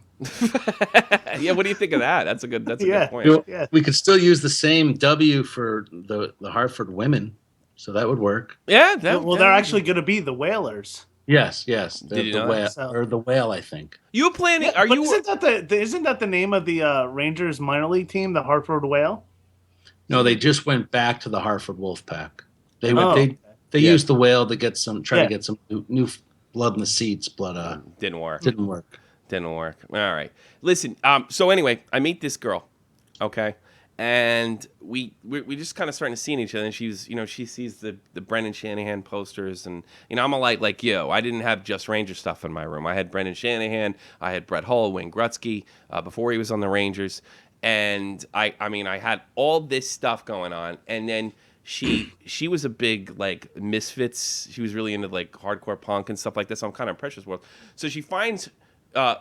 Speaker 1: Yeah, what do you think of that? That's a good point.
Speaker 2: Yeah.
Speaker 3: We could still use the same W for the Hartford women, so that would work.
Speaker 1: Yeah.
Speaker 2: They're actually going to be the Whalers.
Speaker 3: Yes.
Speaker 1: Did you know
Speaker 3: whale,
Speaker 2: that?
Speaker 3: or the whale, I think.
Speaker 1: You planning?
Speaker 2: Yeah, isn't that the name of the Rangers minor league team, the Hartford Whale?
Speaker 3: No, they just went back to the Hartford Wolfpack. They
Speaker 1: Yeah.
Speaker 3: used the whale to get some to get some new blood in the seats, but
Speaker 1: didn't work.
Speaker 3: Didn't work.
Speaker 1: All right. Listen. So anyway, I meet this girl. Okay. And we just kind of starting to see each other, and she sees the Brendan Shanahan posters, and I'm a like you. I didn't have just Ranger stuff in my room. I had Brendan Shanahan, I had Brett Hull, Wayne Gretzky before he was on the Rangers, and I had all this stuff going on, and then she was a big like Misfits. She was really into like hardcore punk and stuff like this. So I'm kind of impressed with world. So she finds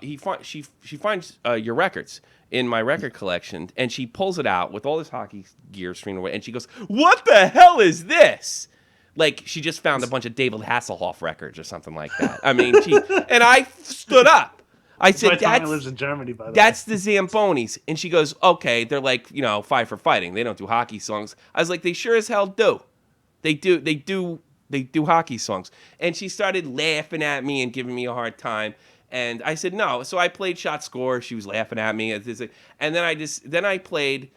Speaker 1: she finds your records in my record collection, and she pulls it out with all this hockey gear strewn away, and she goes, "What the hell is this?" Like she just found a bunch of David Hasselhoff records or something like that. I mean, and I stood up. I said,
Speaker 2: lives in Germany, by the way.
Speaker 1: That's the Zambonis. And she goes, okay, they're like, Fight for Fighting. They don't do hockey songs. I was like, they sure as hell do. They do hockey songs. And she started laughing at me and giving me a hard time. And I said, no. So I played Shot Score. She was laughing at me. And then I played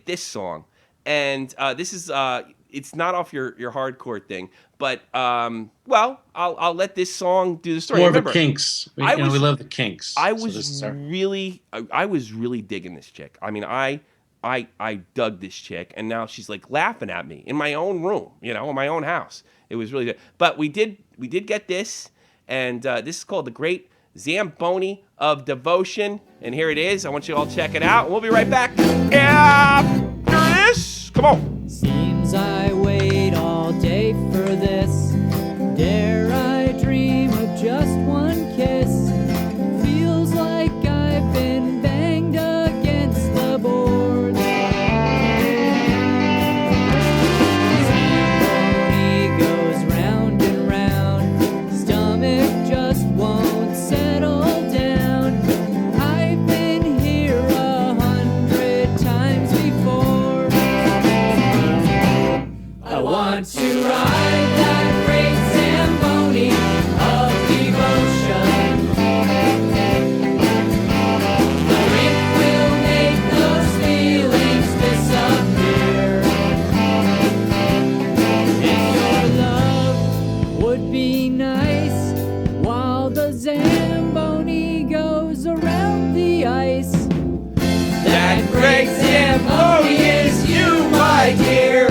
Speaker 1: this song. And this is, it's not off your hardcore thing, but I'll let this song do the story.
Speaker 3: More of the Kinks. We love the Kinks.
Speaker 1: I was really digging this chick. I mean, I dug this chick, and now she's like laughing at me in my own room, in my own house. It was really good. But we did get this, and this is called The Great Zamboni of Devotion, and here it is. I want you all to check it out. We'll be right back after this. Come on.
Speaker 4: Seems I wait all day for this. Dare I dream of just one kiss? Feels like I've been banged against the board. Zamboni goes round and round. Stomach just won't settle down. I've been here 100 times before. I want to ride that great Zamboni of devotion. The rip will make those feelings disappear. And your love would be nice while the Zamboni goes around the ice. That great Zamboni is you, my dear.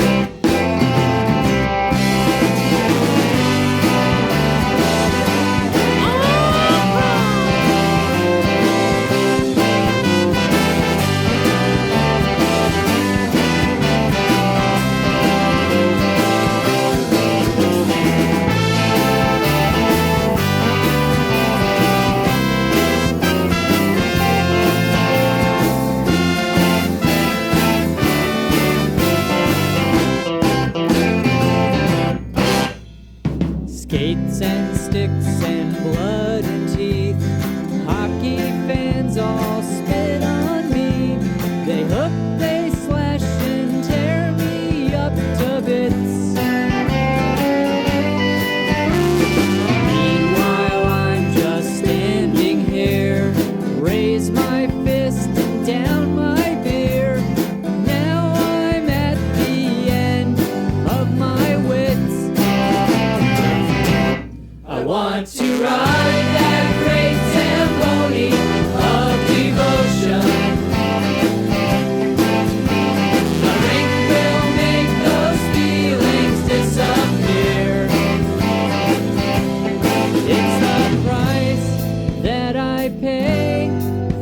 Speaker 4: I pay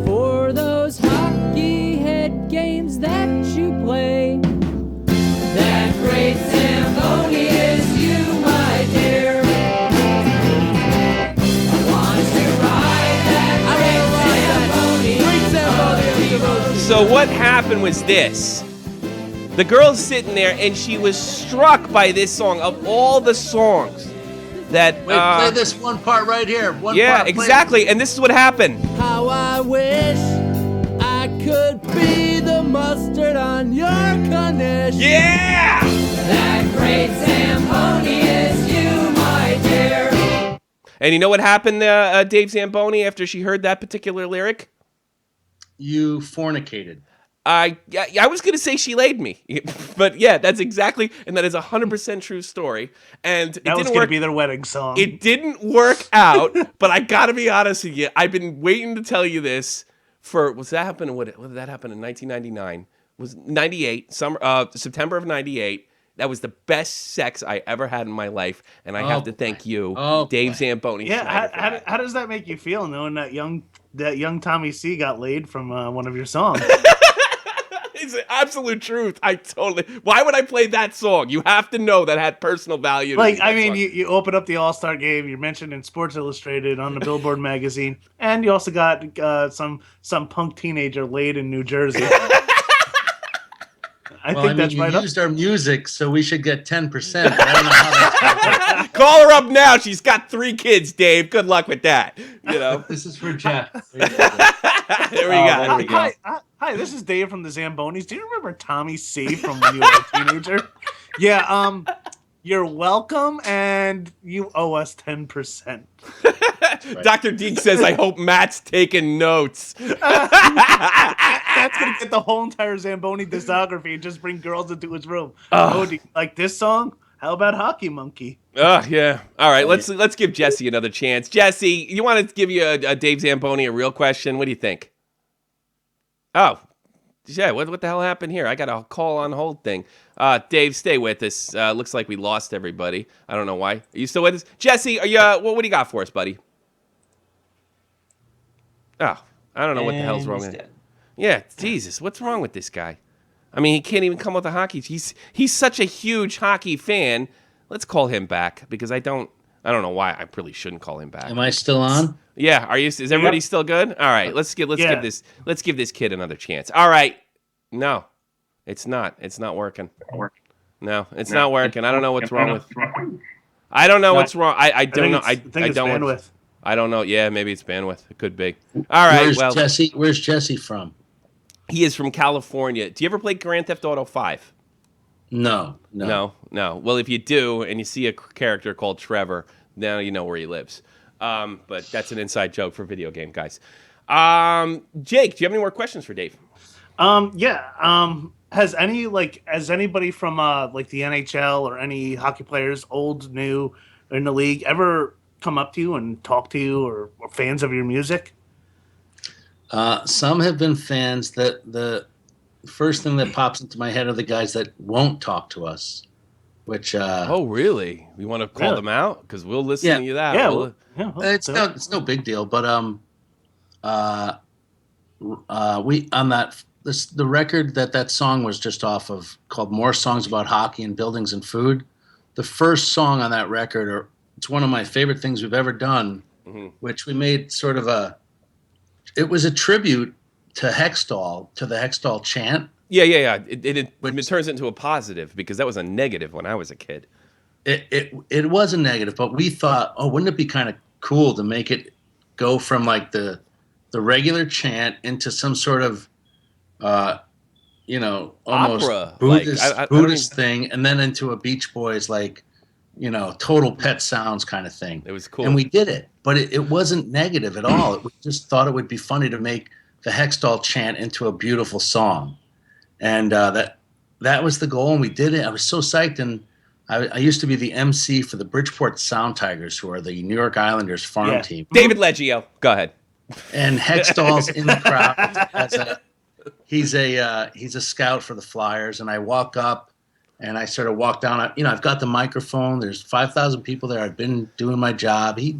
Speaker 4: for those hockey head games that you play. That great Zamboni is you, my dear. I want to ride that great Zamboni.
Speaker 1: So what happened was this. The girl's sitting there, and she was struck by this song. Of all the songs that...
Speaker 3: Wait, play this one part right here.
Speaker 1: Yeah, exactly. And this is what happened.
Speaker 4: How I wish I could be the mustard on your Cornish.
Speaker 1: Yeah!
Speaker 4: That great Zamboni is you, my dear.
Speaker 1: And you know what happened, Dave Zamboni, after she heard that particular lyric?
Speaker 3: You fornicated.
Speaker 1: I was going to say she laid me. But yeah, that's exactly, and that is 100% true story. And it
Speaker 2: That was
Speaker 1: didn't
Speaker 2: going
Speaker 1: work.
Speaker 2: to be their wedding song.
Speaker 1: It didn't work out, but I got to be honest with you. I've been waiting to tell you this for, what did that happen in 1999? Was 98, September of 98. That was the best sex I ever had in my life, and I have to thank you, Dave Zamboni.
Speaker 2: Yeah, how does that make you feel knowing that young Tommy C got laid from one of your songs?
Speaker 1: It's the absolute truth. Why would I play that song? You have to know that had personal value to
Speaker 2: Like,
Speaker 1: me,
Speaker 2: I
Speaker 1: that
Speaker 2: mean,
Speaker 1: song.
Speaker 2: you open up the All-Star game, you're mentioned in Sports Illustrated on the Billboard magazine, and you also got some punk teenager laid in New Jersey. I think that's right
Speaker 3: you
Speaker 2: up.
Speaker 3: used our music, so we should get 10%. But I don't know how that's going to
Speaker 1: Call her up now. She's got 3 kids, Dave. Good luck with that. You know.
Speaker 3: This is for Jeff.
Speaker 1: There we go.
Speaker 2: Hi, this is Dave from the Zambonis. Do you remember Tommy C from when you were a teenager? Yeah, you're welcome, and you owe us 10%.
Speaker 1: Dr. Deke says, I hope Matt's taking notes.
Speaker 2: That's gonna get the whole entire Zamboni discography and just bring girls into his room. Oh, do you like this song? How about Hockey Monkey?
Speaker 1: Oh, yeah. All right, let's give Jesse another chance. Jesse, you want to give you a Dave Zamboni a real question? What do you think? Oh, yeah, what the hell happened here? I got a call on hold thing. Dave, stay with us. Looks like we lost everybody. I don't know why. Are you still with us? Jesse, are you, what do you got for us, buddy? Oh, I don't know what the hell's wrong with it. Yeah, Jesus, what's wrong with this guy? I mean, he can't even come with the hockey. He's such a huge hockey fan. Let's call him back because I don't know why. I really shouldn't call him back.
Speaker 3: Am I still on?
Speaker 1: Yeah, are you? Is everybody still good? All right, let's give this kid another chance. All right, no, it's not working. No, it's not working. I don't know what's wrong with. I don't know what's wrong. I don't know. I
Speaker 2: think it's
Speaker 1: don't.
Speaker 2: bandwidth.
Speaker 1: I don't know. Yeah, maybe it's bandwidth. It could be. All right.
Speaker 3: Where's Jesse from?
Speaker 1: He is from California. Do you ever play Grand Theft Auto 5?
Speaker 3: No.
Speaker 1: Well, if you do, and you see a character called Trevor, now you know where he lives. But that's an inside joke for video game guys. Jake, do you have any more questions for Dave?
Speaker 2: Has anybody from like the NHL or any hockey players, old, new, in the league, ever come up to you and talk to you or fans of your music?
Speaker 3: Some have been fans. That the first thing that pops into my head are the guys that won't talk to us. Which
Speaker 1: oh really? We want to call them out because we'll listen to you that.
Speaker 2: Yeah,
Speaker 3: it's no big deal. But we on the record that song was just off of, called More Songs About Hockey and Buildings and Food. The first song on that record, it's one of my favorite things we've ever done, which we made sort of it was a tribute to Hextall, to the Hextall chant.
Speaker 1: Yeah. It turns into a positive because that was a negative when I was a kid.
Speaker 3: It was a negative, but we thought, wouldn't it be kind of cool to make it go from like the regular chant into some sort of, almost
Speaker 1: opera,
Speaker 3: Buddhist thing, and then into a Beach Boys Total Pet Sounds kind of thing.
Speaker 1: It was cool.
Speaker 3: And we did it, but it wasn't negative at all. We just thought it would be funny to make the Hextall chant into a beautiful song. And that was the goal, and we did it. I was so psyched, and I used to be the MC for the Bridgeport Sound Tigers, who are the New York Islanders farm team.
Speaker 1: David Leggio, go ahead.
Speaker 3: And Hextall's in the crowd. He's a scout for the Flyers, and I walk up, and I sort of walk down. I've got the microphone. There's 5,000 people there. I've been doing my job. He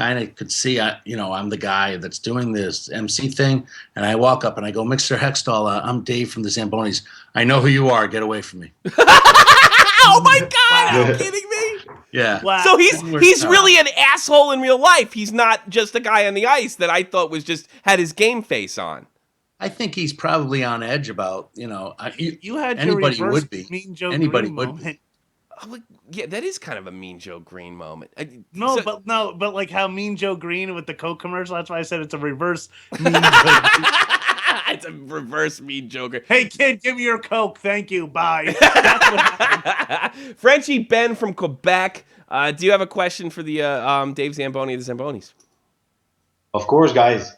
Speaker 3: kind of could see, I'm the guy that's doing this MC thing, and I walk up and I go, Mr. Hextall, I'm Dave from the Zambonis. I know who you are. Get away from me.
Speaker 1: Oh my God! Are you kidding me?
Speaker 3: Yeah.
Speaker 2: Wow.
Speaker 1: So he's really an asshole in real life. He's not just a guy on the ice that I thought was just had his game face on.
Speaker 3: I think he's probably on edge about,
Speaker 2: You had your
Speaker 3: anybody
Speaker 2: reverse
Speaker 3: would be.
Speaker 2: Mean Joe
Speaker 3: Anybody
Speaker 2: Green
Speaker 3: would
Speaker 2: moment.
Speaker 3: be.
Speaker 1: Oh, yeah, that is kind of a Mean Joe Green moment.
Speaker 2: But like how Mean Joe Green with the Coke commercial. That's why I said it's a reverse Mean Joe Green.
Speaker 1: It's a reverse Mean Joe Green.
Speaker 2: Hey kid, give me your Coke. Thank you. Bye. That's what happened.
Speaker 1: Frenchie Ben from Quebec. Do you have a question for the Dave Zamboni of the Zambonis?
Speaker 9: Of course, guys.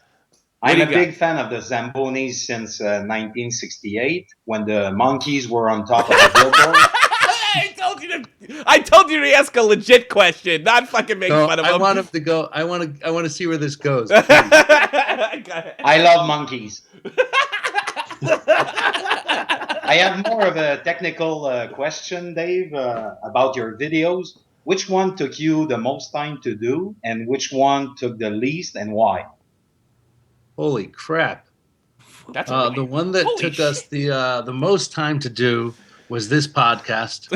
Speaker 9: I'm
Speaker 1: do
Speaker 9: a
Speaker 1: you
Speaker 9: big fan of the Zambonis since 1968 when the monkeys were on top of the billboard.
Speaker 1: I told you to ask a legit question, not fucking make
Speaker 3: So
Speaker 1: fun of
Speaker 3: I
Speaker 1: him.
Speaker 3: want him to go. I want to see where this goes.
Speaker 9: I love monkeys. I have more of a technical question, Dave, about your videos. Which one took you the most time to do, and which one took the least, and why?
Speaker 3: Holy crap!
Speaker 1: That's
Speaker 3: The one that took us the most time to do was this podcast,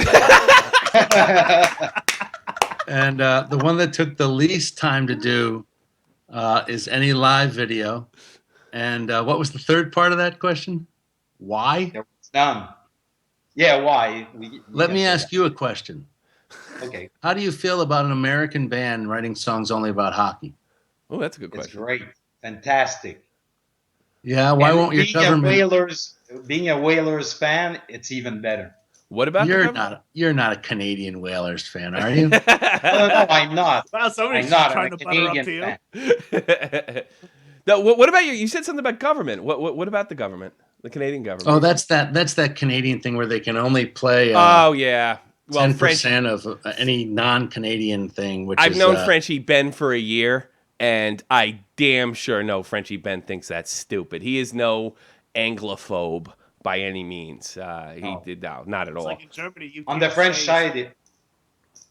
Speaker 3: and the one that took the least time to do is any live video. And what was the third part of that question? Why?
Speaker 9: There was none. Yeah, why?
Speaker 3: Let me ask you a question.
Speaker 9: Okay.
Speaker 3: How do you feel about an American band writing songs only about hockey?
Speaker 1: Oh, that's a good
Speaker 9: It's
Speaker 1: question.
Speaker 9: great. Fantastic.
Speaker 3: Yeah, why
Speaker 9: And
Speaker 3: won't your government?
Speaker 9: Being a Whalers fan, it's even better.
Speaker 1: What about
Speaker 3: You're not a Canadian Whalers fan, are you?
Speaker 9: No, I'm not.
Speaker 2: Wow, somebody's
Speaker 9: I'm not.
Speaker 2: trying
Speaker 9: I'm
Speaker 2: to
Speaker 9: a
Speaker 2: butter up to
Speaker 9: Canadian
Speaker 2: you.
Speaker 9: fan.
Speaker 1: No, what about you said something about government. What about the government? The Canadian government?
Speaker 3: Oh, that's that Canadian thing where they can only play.
Speaker 1: Oh yeah. Well,
Speaker 3: 10% of any non-Canadian thing. Which
Speaker 1: I've
Speaker 3: is,
Speaker 1: known Frenchie Ben for a year, and I damn sure know Frenchie Ben thinks that's stupid. He is no Anglophobe by any means. He did not at all.
Speaker 2: Like in Germany, you
Speaker 9: On
Speaker 2: can't
Speaker 9: the French
Speaker 2: say-
Speaker 9: side,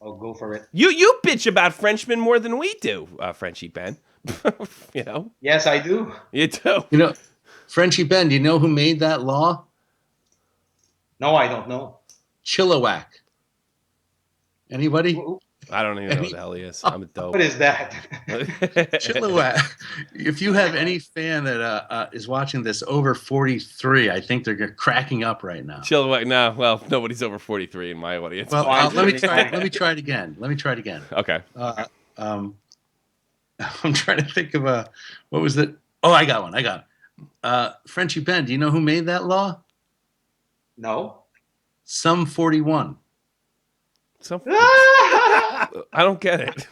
Speaker 9: I'll go for it.
Speaker 1: You bitch about Frenchmen more than we do, Frenchie Ben. You know.
Speaker 9: Yes, I do.
Speaker 1: You do.
Speaker 3: You know, Frenchie Ben. Do you know who made that law?
Speaker 9: No, I don't know.
Speaker 3: Chilliwack. Anybody?
Speaker 1: I don't even know what the hell he is. I'm a dope.
Speaker 9: What is that?
Speaker 3: Chilliwack. If you have any fan that is watching this over 43, I think they're cracking up right now.
Speaker 1: Chilliwack. No, well, nobody's over 43 in my audience.
Speaker 3: Well,
Speaker 9: I'm
Speaker 3: let me
Speaker 9: kidding.
Speaker 3: try. Let me try it again.
Speaker 1: Okay.
Speaker 3: I'm trying to think of what was it? Oh, I got one. Frenchie Ben. Do you know who made that law?
Speaker 9: No.
Speaker 3: Some 41.
Speaker 1: I don't get it.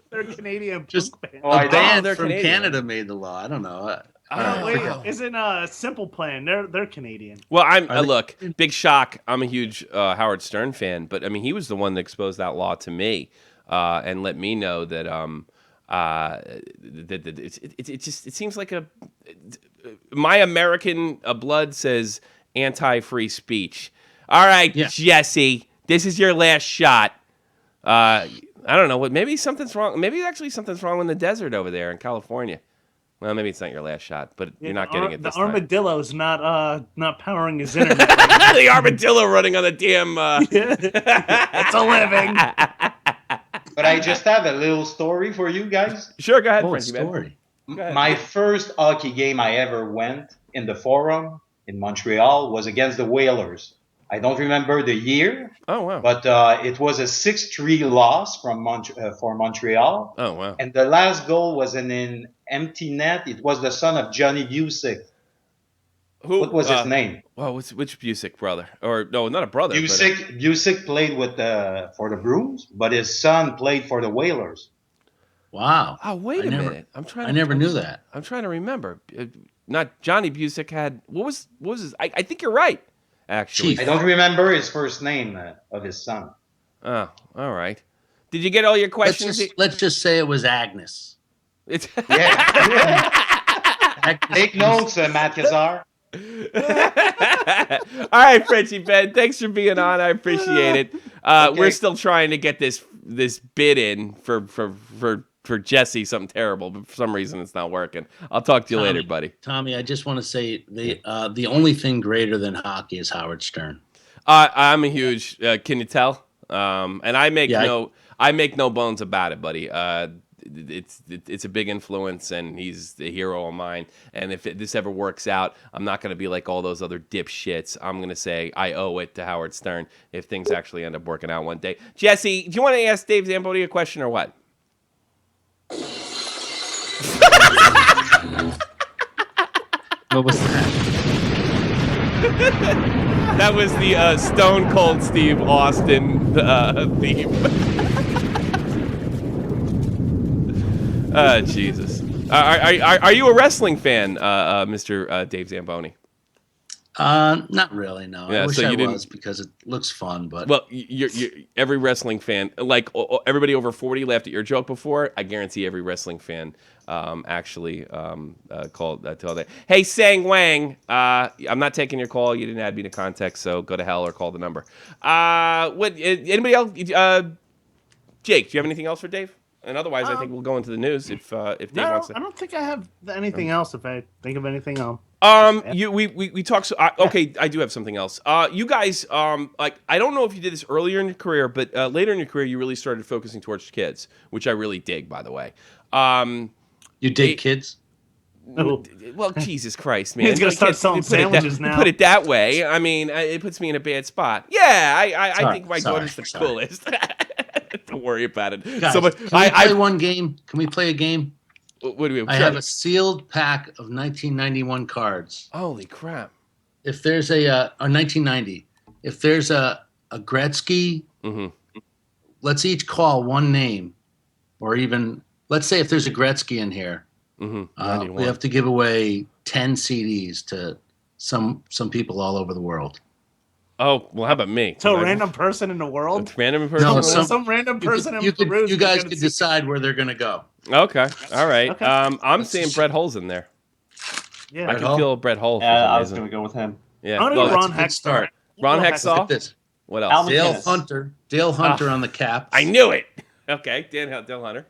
Speaker 2: They're Canadian.
Speaker 3: Just
Speaker 2: punk band.
Speaker 9: Oh, I
Speaker 3: A
Speaker 9: don't.
Speaker 3: band
Speaker 1: They're
Speaker 3: from
Speaker 1: Canadian.
Speaker 3: Canada made the law. I don't know.
Speaker 2: Oh, wait,
Speaker 1: Wow.
Speaker 2: isn't Simple Plan? They're Canadian.
Speaker 1: Well, I'm
Speaker 3: Are they-
Speaker 1: look, big shock. I'm a huge Howard Stern fan, but I mean, he was the one that exposed that law to me and let me know that it seems like my American blood says anti-free speech. All right,
Speaker 3: Yeah.
Speaker 1: Jesse, this is your last shot. I don't know what. Maybe something's wrong. Maybe actually something's wrong in the desert over there in California. Well, maybe it's not your last shot, but you're not getting it this
Speaker 2: The
Speaker 1: time.
Speaker 2: armadillo's not powering his internet.
Speaker 1: The armadillo running on the damn.
Speaker 2: It's a living.
Speaker 9: But I just have a little story for you guys.
Speaker 1: Sure, go ahead,
Speaker 3: Oh,
Speaker 1: Frenchie, man.
Speaker 3: story.
Speaker 1: Go ahead.
Speaker 9: My first hockey game I ever went in the Forum in Montreal was against the Whalers. I don't remember the year,
Speaker 1: Oh wow.
Speaker 9: but it was a 6-3 loss for Montreal.
Speaker 1: Oh wow.
Speaker 9: And the last goal was in an empty net. It was the son of Johnny Busick.
Speaker 1: Who?
Speaker 9: What was his name?
Speaker 1: Well, which Busick brother? Or no, not a brother. but
Speaker 9: Busick played for the Bruins, but his son played for the Whalers.
Speaker 3: Wow.
Speaker 1: Oh wait a minute. I'm trying.
Speaker 3: I never knew that.
Speaker 1: I'm trying to remember. Not Johnny Busick had. What was his? I think you're right. Actually.
Speaker 3: Chief.
Speaker 9: I don't remember his first name of his son.
Speaker 1: Oh, all right. Did you get all your questions?
Speaker 3: Let's just say it was Agnes.
Speaker 1: It's
Speaker 9: Yeah.
Speaker 3: Agnes
Speaker 9: Take notes, Matt Kazar.
Speaker 1: all right, Frenchie Ben. Thanks for being on. I appreciate it.
Speaker 9: Okay.
Speaker 1: We're still trying to get this bid in for for Jesse something terrible, but for some reason it's not working. I'll talk to you later, buddy.
Speaker 3: Tommy, I just want to say the only thing greater than hockey is Howard Stern.
Speaker 1: I'm a huge. Can you tell? And I make no bones about it, buddy. It's a big influence, and he's the hero of mine. And if this ever works out, I'm not going to be like all those other dipshits. I'm going to say I owe it to Howard Stern if things actually end up working out one day. Jesse, do you want to ask Dave Zamboni a question or what?
Speaker 10: What was that?
Speaker 1: That was the Stone Cold Steve Austin theme. Jesus. Are you a wrestling fan, Mr. Dave Zamboni?
Speaker 3: Not really, no.
Speaker 1: Yeah,
Speaker 3: I wish
Speaker 1: so
Speaker 3: I
Speaker 1: you didn't-
Speaker 3: was because it looks fun, but
Speaker 1: Well, you're every wrestling fan, like everybody over 40 laughed at your joke before. I guarantee every wrestling fan actually called that. Hey, Sang Wang, I'm not taking your call. You didn't add me to context, so go to hell or call the number. Anybody else? Jake, do you have anything else for Dave? And otherwise, I think we'll go into the news if Dave wants to.
Speaker 2: I don't think I have anything else. If I think of anything else.
Speaker 1: We talked. Okay, I do have something else. You guys, like, I don't know if you did this earlier in your career, but later in your career, you really started focusing towards kids, which I really dig, by the way.
Speaker 3: you dig kids?
Speaker 1: Well, Jesus Christ, man!
Speaker 2: He's gonna
Speaker 1: I
Speaker 2: start
Speaker 1: can't-
Speaker 2: selling
Speaker 1: you put it
Speaker 2: sandwiches
Speaker 1: that,
Speaker 2: now.
Speaker 1: you put it that way. I mean, it puts me in a bad spot. Yeah, I think my daughter's the
Speaker 3: sorry.
Speaker 1: coolest. Don't worry about it.
Speaker 3: Guys,
Speaker 1: So, but
Speaker 3: can we play one game? Can we play a game?
Speaker 1: what do we?
Speaker 3: I have a sealed pack of 1991 cards.
Speaker 1: Holy crap!
Speaker 3: If there's a 1990, if there's a Gretzky, let's each call one name, or even let's say if there's a Gretzky in here, we have to give away 10 CDs to some people all over the world.
Speaker 1: Oh well, how about me?
Speaker 2: So a random person in the world?
Speaker 1: Random person.
Speaker 3: No,
Speaker 2: some random person in
Speaker 3: you
Speaker 2: Peru.
Speaker 3: guys could decide where they're gonna go.
Speaker 1: Okay, all right.
Speaker 2: Okay.
Speaker 1: I'm seeing Brett Hull's in there.
Speaker 2: Yeah.
Speaker 1: I
Speaker 3: Brett
Speaker 1: can
Speaker 3: Hull?
Speaker 1: feel Brett Hull. For
Speaker 5: Yeah,
Speaker 1: some
Speaker 5: I was
Speaker 1: reason.
Speaker 5: gonna go with him.
Speaker 1: Yeah.
Speaker 2: I'm gonna
Speaker 1: Well,
Speaker 2: go Ron
Speaker 3: that's a good
Speaker 2: Hextall.
Speaker 3: start.
Speaker 1: Ron
Speaker 2: Ron
Speaker 1: Hextall.
Speaker 3: Look at this.
Speaker 1: What else?
Speaker 5: Al
Speaker 3: Dale
Speaker 5: McInnes.
Speaker 3: Hunter on the cap.
Speaker 1: I knew it. Okay, Dale Hunter.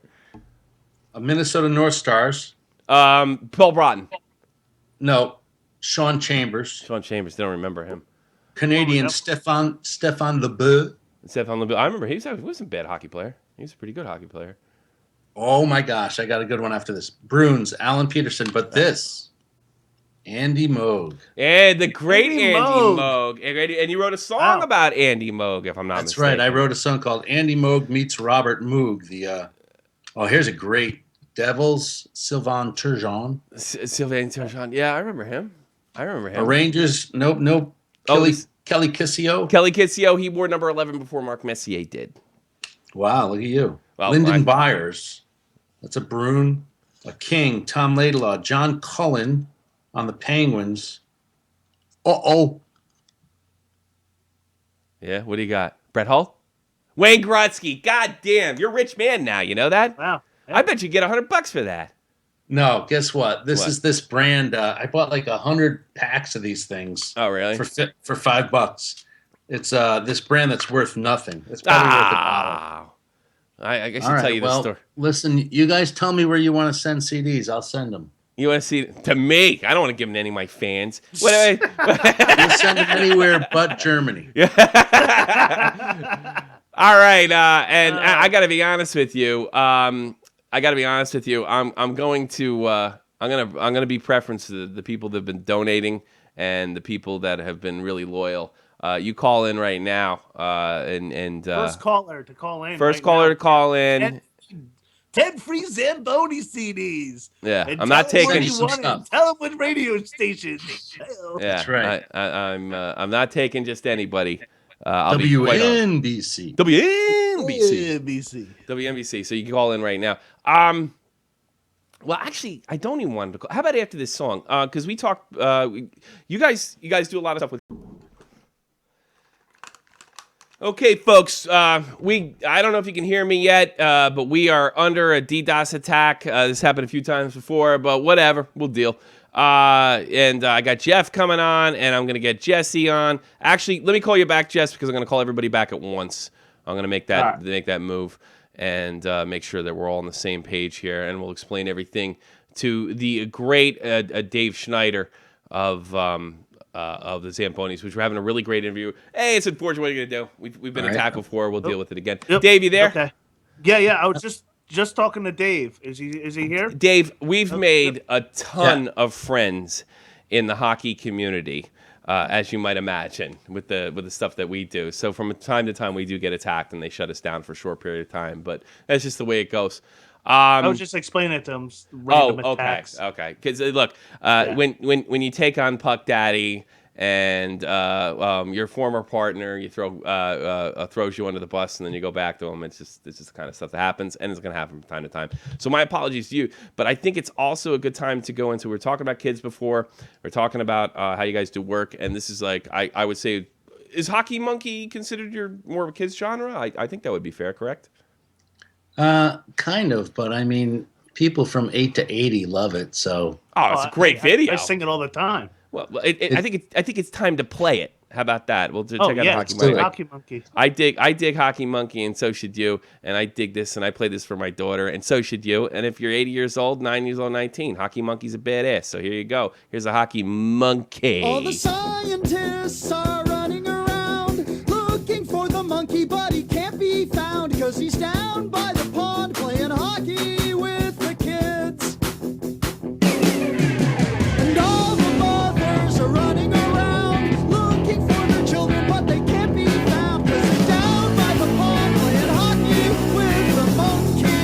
Speaker 3: A Minnesota North Stars.
Speaker 1: Paul Broughton.
Speaker 3: No, Sean Chambers.
Speaker 1: Sean Chambers. Don't remember him.
Speaker 3: Canadian
Speaker 2: yep.
Speaker 3: Stefan Leboeuf.
Speaker 1: Stefan Leboeuf. I remember he wasn't a bad hockey player. He was a pretty good hockey player.
Speaker 3: Oh my gosh, I got a good one after this. Bruins, Alan Peterson, but this, Andy Moog.
Speaker 1: And the great
Speaker 2: Andy
Speaker 1: Andy
Speaker 2: Moog.
Speaker 1: Moog. And you wrote a song
Speaker 2: Wow.
Speaker 1: about Andy Moog, if I'm not
Speaker 3: That's
Speaker 1: mistaken.
Speaker 3: right. I wrote a song called Andy Moog Meets Robert Moog. Here's a great Devils, Sylvain Turgeon.
Speaker 1: Sylvain Turgeon. Yeah, I remember him.
Speaker 3: Rangers, no. Kelly Kissio.
Speaker 1: Kelly Kissio, he wore number 11 before Mark Messier did.
Speaker 3: Wow, look at you.
Speaker 1: Well,
Speaker 3: Lyndon Byers. That's a Bruin. A King, Tom Laidlaw. John Cullen on the Penguins. Uh-oh.
Speaker 1: Yeah, what do you got? Brett Hull? Wayne Gretzky. God damn, you're a rich man now. You know that?
Speaker 2: Wow.
Speaker 1: I bet you get $100 for that.
Speaker 3: No, guess what? This
Speaker 1: What?
Speaker 3: is this brand. I bought like 100 packs of these things
Speaker 1: Oh, really?
Speaker 3: for $5. It's this brand that's worth nothing. It's probably worth $1.
Speaker 1: I guess
Speaker 3: All
Speaker 1: I
Speaker 3: right,
Speaker 1: tell you the
Speaker 3: well,
Speaker 1: story.
Speaker 3: Listen, you guys tell me where you want to send CDs. I'll send them.
Speaker 1: You want to see to me? I don't want to give them to any of my fans. Wait.
Speaker 3: We'll send them anywhere but Germany.
Speaker 1: All right, and I got to be honest with you. I'm going to be preference to the people that have been donating and the people that have been really loyal. You call in right now, and
Speaker 2: First caller to call in.
Speaker 1: first
Speaker 2: right
Speaker 1: caller
Speaker 2: now.
Speaker 1: to call in.
Speaker 2: 10 free Zamboni CDs.
Speaker 1: Yeah,
Speaker 2: And
Speaker 1: I'm not
Speaker 2: tell 'em where
Speaker 1: taking.
Speaker 2: you want it. Tell them what radio station.
Speaker 1: Yeah,
Speaker 3: That's right.
Speaker 1: I'm not taking just anybody. I'll be quite honest.
Speaker 3: WNBC.
Speaker 1: WNBC. So you can call in right now. Well, actually, I don't even want to call. How about after this song? Because we talk. You guys do a lot of stuff with. Okay, folks. I don't know if you can hear me yet, but we are under a DDoS attack. This happened a few times before, but whatever, we'll deal. And I got Jeff coming on, and I'm gonna get Jesse on. Actually, let me call you back, Jess, because I'm gonna call everybody back at once. I'm gonna make that move. and make sure that we're all on the same page here. And we'll explain everything to the great Dave Schneider of the Zambonis, which we're having a really great interview. Hey, it's unfortunate. What are you gonna do? We've been attacked before. We'll deal with it again.
Speaker 2: Yep.
Speaker 1: Dave, you there?
Speaker 2: Okay. Yeah. I was just talking to Dave. Is he here?
Speaker 1: Dave, we've made a ton of friends in the hockey community, as you might imagine, with the stuff that we do. So from time to time, we do get attacked, and they shut us down for a short period of time. But that's just the way it goes.
Speaker 2: I was just explaining it to him. Random attacks.
Speaker 1: Okay. Because look, when you take on Puck Daddy and your former partner, you throws you under the bus, and then you go back to him. It's just the kind of stuff that happens, and it's going to happen from time to time. So my apologies to you, but I think it's also a good time to go into. We're talking about kids before. We're talking about how you guys do work, and this is like I would say, is Hockey Monkey considered your more of a kids genre? I think that would be fair, correct?
Speaker 3: Kind of, but I mean, people from 8 to 80 love it. So
Speaker 1: it's a great video.
Speaker 2: I sing it all the time.
Speaker 1: Well, I think it's time to play it. How about that? We'll check out
Speaker 2: Hockey Monkey.
Speaker 1: I dig Hockey Monkey, and so should you. And I dig this, and I play this for my daughter, and so should you. And if you're 80 years old, 9 years old, 19, Hockey Monkey's a badass. So here you go. Here's a Hockey Monkey.
Speaker 11: All the scientists are running around looking for the monkey, but he can't be found because he's down by the pond playing hockey with the kids. And all the mothers are running around looking for their children, but they can't be found because they're down by the pond playing hockey with the monkey.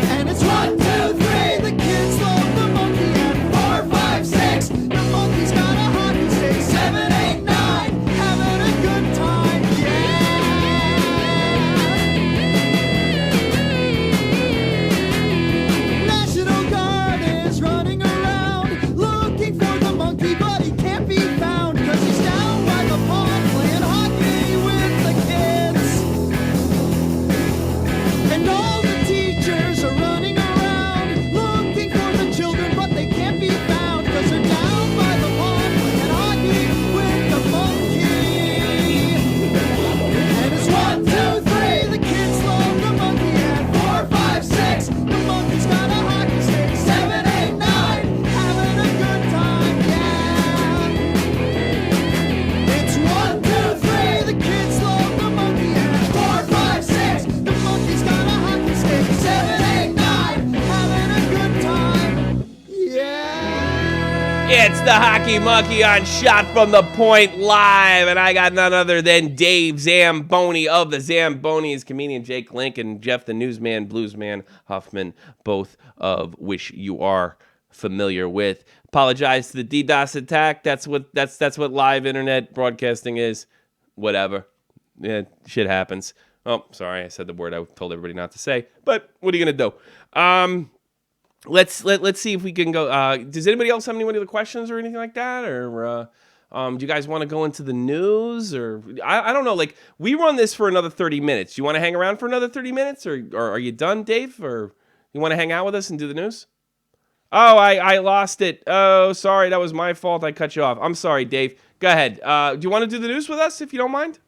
Speaker 11: And it's 1, 2, 3, the kids love the monkey, and 4, 5, 6, the monkey's got a hockey stick, 7, 8, 9, having a good time, yeah. National Guard is running around looking for the monkey, but he can't be found because he's down by the pond playing hockey with the kids. And all the teachers are running around looking for the children, but they can't be found because they're down by the pond playing hockey with the monkey. And it's 1, 2, 3, the kids love the monkey, and 4, 5, 6, the monkey's got a hockey stick, 7, 8, 9, having a good time, yeah. It's 1, 2, 3, the kids love the monkey, and 4, 5, 6, the monkey's got a hockey stick, 7, 8, 9, having a good time, yeah.
Speaker 1: It's the Hockey Monkey on Shot from the Point Live, and I got none other than Dave Zamboni of the Zambonis, comedian Jake Link, and Jeff the Newsman, Bluesman Huffman, both of which you are familiar with. Apologize to the DDoS attack. That's what live internet broadcasting is. Whatever. Yeah, shit happens. Oh, sorry, I said the word I told everybody not to say. But what are you gonna do? Let's see if we can go. Does anybody else have any other questions or anything like that? Or do you guys want to go into the news? Or I don't know. Like, we run this for another 30 minutes. You want to hang around for another 30 minutes? Or are you done, Dave? Or you want to hang out with us and do the news? Oh, I lost it. Oh, sorry. That was my fault. I cut you off. I'm sorry, Dave. Go ahead. Do you want to do the news with us, if you don't mind?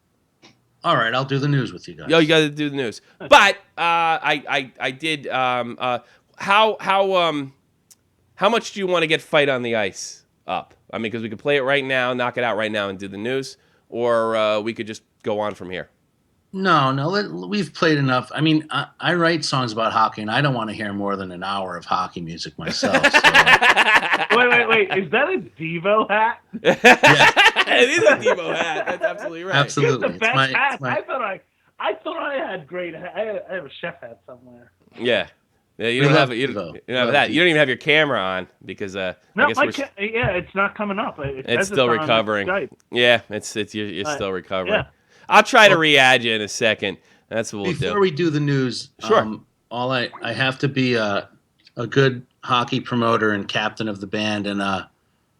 Speaker 3: all right, I'll do the news with you guys.
Speaker 1: Yo, you got to do the news. But I did. How much do you want to get Fight on the Ice up? I mean, because we could play it right now, knock it out right now, and do the news, or we could just go on from here.
Speaker 3: No, we've played enough. I mean, I write songs about hockey, and I don't want to hear more than an hour of hockey music myself. So.
Speaker 2: Wait. Is that a Devo hat?
Speaker 1: Yeah. It is a Devo hat. That's absolutely right.
Speaker 3: Absolutely.
Speaker 2: It's the best hat. I thought I had great hat. I have a chef hat somewhere.
Speaker 1: Yeah. Yeah, you don't have it. You don't have that. You don't even have your camera on because
Speaker 2: no,
Speaker 1: I guess
Speaker 2: it's not coming up.
Speaker 1: It's still recovering. Yeah, you're still recovering.
Speaker 2: Yeah.
Speaker 1: I'll try to re-add you in a second. That's what we'll do.
Speaker 3: Before we do the news,
Speaker 1: sure.
Speaker 3: I have to be a good hockey promoter and captain of the band, and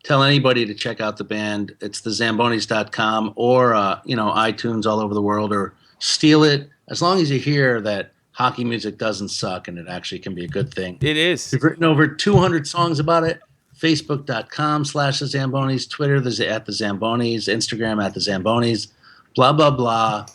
Speaker 3: tell anybody to check out the band. It's thezambonis.com or iTunes all over the world, or steal it. As long as you hear that hockey music doesn't suck and it actually can be a good thing.
Speaker 1: It is.
Speaker 3: We've written over 200 songs about it. Facebook.com/the Zambonis, Twitter at the Zambonis, Instagram at the Zambonis, blah, blah, blah.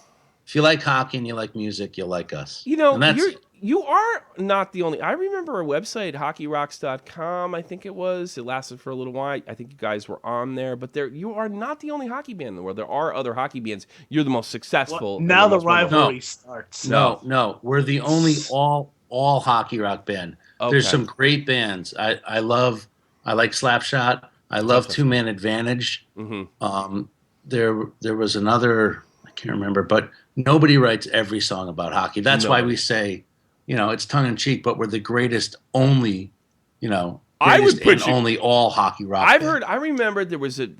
Speaker 3: if you like hockey and you like music, you'll like us.
Speaker 1: You know,
Speaker 3: And that's,
Speaker 1: you are not the only. I remember a website, hockeyrocks.com, I think it was. It lasted for a little while. I think you guys were on there, but you are not the only hockey band in the world. There are other hockey bands. You're the most successful.
Speaker 2: Well, now the
Speaker 1: most wonderful.
Speaker 2: rivalry starts.
Speaker 3: No, we're the only all hockey rock band. There's
Speaker 1: Okay.
Speaker 3: some great bands. I like Slapshot. I love Two Man Advantage.
Speaker 1: Mm-hmm.
Speaker 3: There was another, I can't remember, but nobody writes every song about hockey. That's why we say, it's tongue in cheek, but we're the greatest only,
Speaker 1: I would
Speaker 3: greatest
Speaker 1: put
Speaker 3: and
Speaker 1: you-
Speaker 3: only all hockey rock. band.
Speaker 1: I remember there was this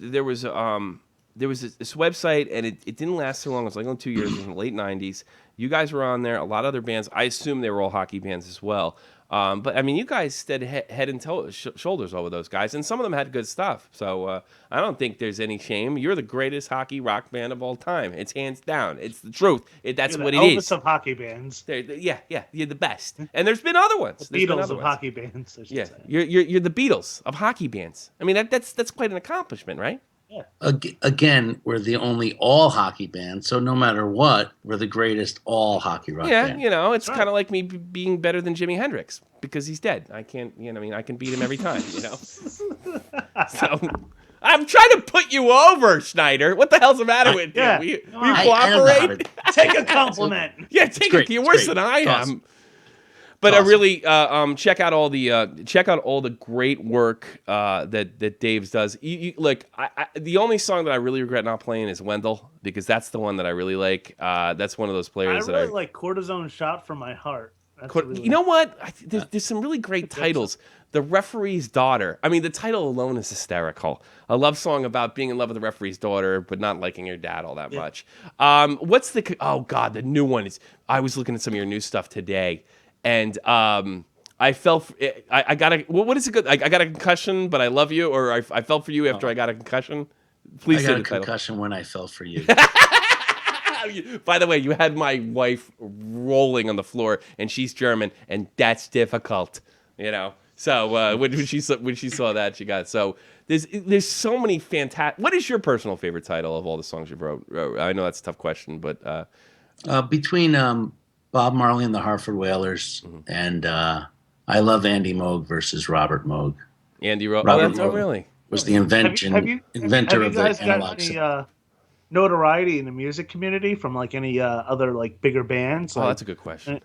Speaker 1: website, and it didn't last too long. It was like only 2 years. It was in the late 90s. You guys were on there. A lot of other bands. I assume they were all hockey bands as well. But I mean, you guys stood head and shoulders over those guys, and some of them had good stuff. So I don't think there's any shame. You're the greatest hockey rock band of all time. It's hands down. It's the truth. That's
Speaker 2: You're
Speaker 1: what
Speaker 2: the
Speaker 1: it
Speaker 2: Elvis
Speaker 1: is.
Speaker 2: of hockey bands.
Speaker 1: Yeah, you're the best. And there's been other ones.
Speaker 2: The Beatles of hockey bands. I should
Speaker 1: Yeah,
Speaker 2: say.
Speaker 1: you're the Beatles of hockey bands. I mean, that's quite an accomplishment, right?
Speaker 3: Again, we're the only all hockey band, so no matter what, we're the greatest all hocky rock
Speaker 1: Yeah,
Speaker 3: band.
Speaker 1: it's kind of like me being better than Jimi Hendrix because he's dead. I can't, I can beat him every time, So I'm trying to put you over, Schneider. What the hell's the matter with you? Will you cooperate?
Speaker 2: Take a compliment.
Speaker 1: Yeah, take
Speaker 3: great.
Speaker 1: it. You're
Speaker 3: It's
Speaker 1: worse
Speaker 3: great.
Speaker 1: than I
Speaker 3: It's
Speaker 1: am.
Speaker 3: awesome.
Speaker 1: But
Speaker 3: Awesome.
Speaker 1: really, check out all the great work that Dave's does. Look, the only song that I really regret not playing is Wendell because that's the one that I really like. That's one of those
Speaker 2: I
Speaker 1: players
Speaker 2: really
Speaker 1: that
Speaker 2: like Cortisone Shot from My Heart. That's
Speaker 1: You know what? There's some really great titles. The Referee's Daughter. I mean, the title alone is hysterical. A love song about being in love with the referee's daughter, but not liking your dad all that much. What's the? Oh God, the new one is. I was looking at some of your new stuff today. And I fell. I got a. What is it? Good. I got a concussion, but I love you. Or I fell for you after I got a concussion. Please
Speaker 3: I
Speaker 1: say
Speaker 3: got
Speaker 1: the
Speaker 3: a
Speaker 1: title.
Speaker 3: concussion when I fell for you.
Speaker 1: By the way, you had my wife rolling on the floor, and she's German, and that's difficult. So when she saw that, she got so. There's so many fantastic. What is your personal favorite title of all the songs you wrote? I know that's a tough question, but
Speaker 3: Between Bob Marley and the Hartford Whalers, and I love Andy Moog versus Robert Moog.
Speaker 1: Andy
Speaker 3: Robert
Speaker 1: oh
Speaker 3: Moog
Speaker 1: really?
Speaker 3: was the inventor
Speaker 2: have you
Speaker 3: of
Speaker 2: guys
Speaker 3: the
Speaker 2: got
Speaker 3: analog
Speaker 2: any
Speaker 3: synth.
Speaker 2: notoriety in the music community from like any other like bigger bands?
Speaker 1: Oh,
Speaker 2: Like,
Speaker 1: that's a good question.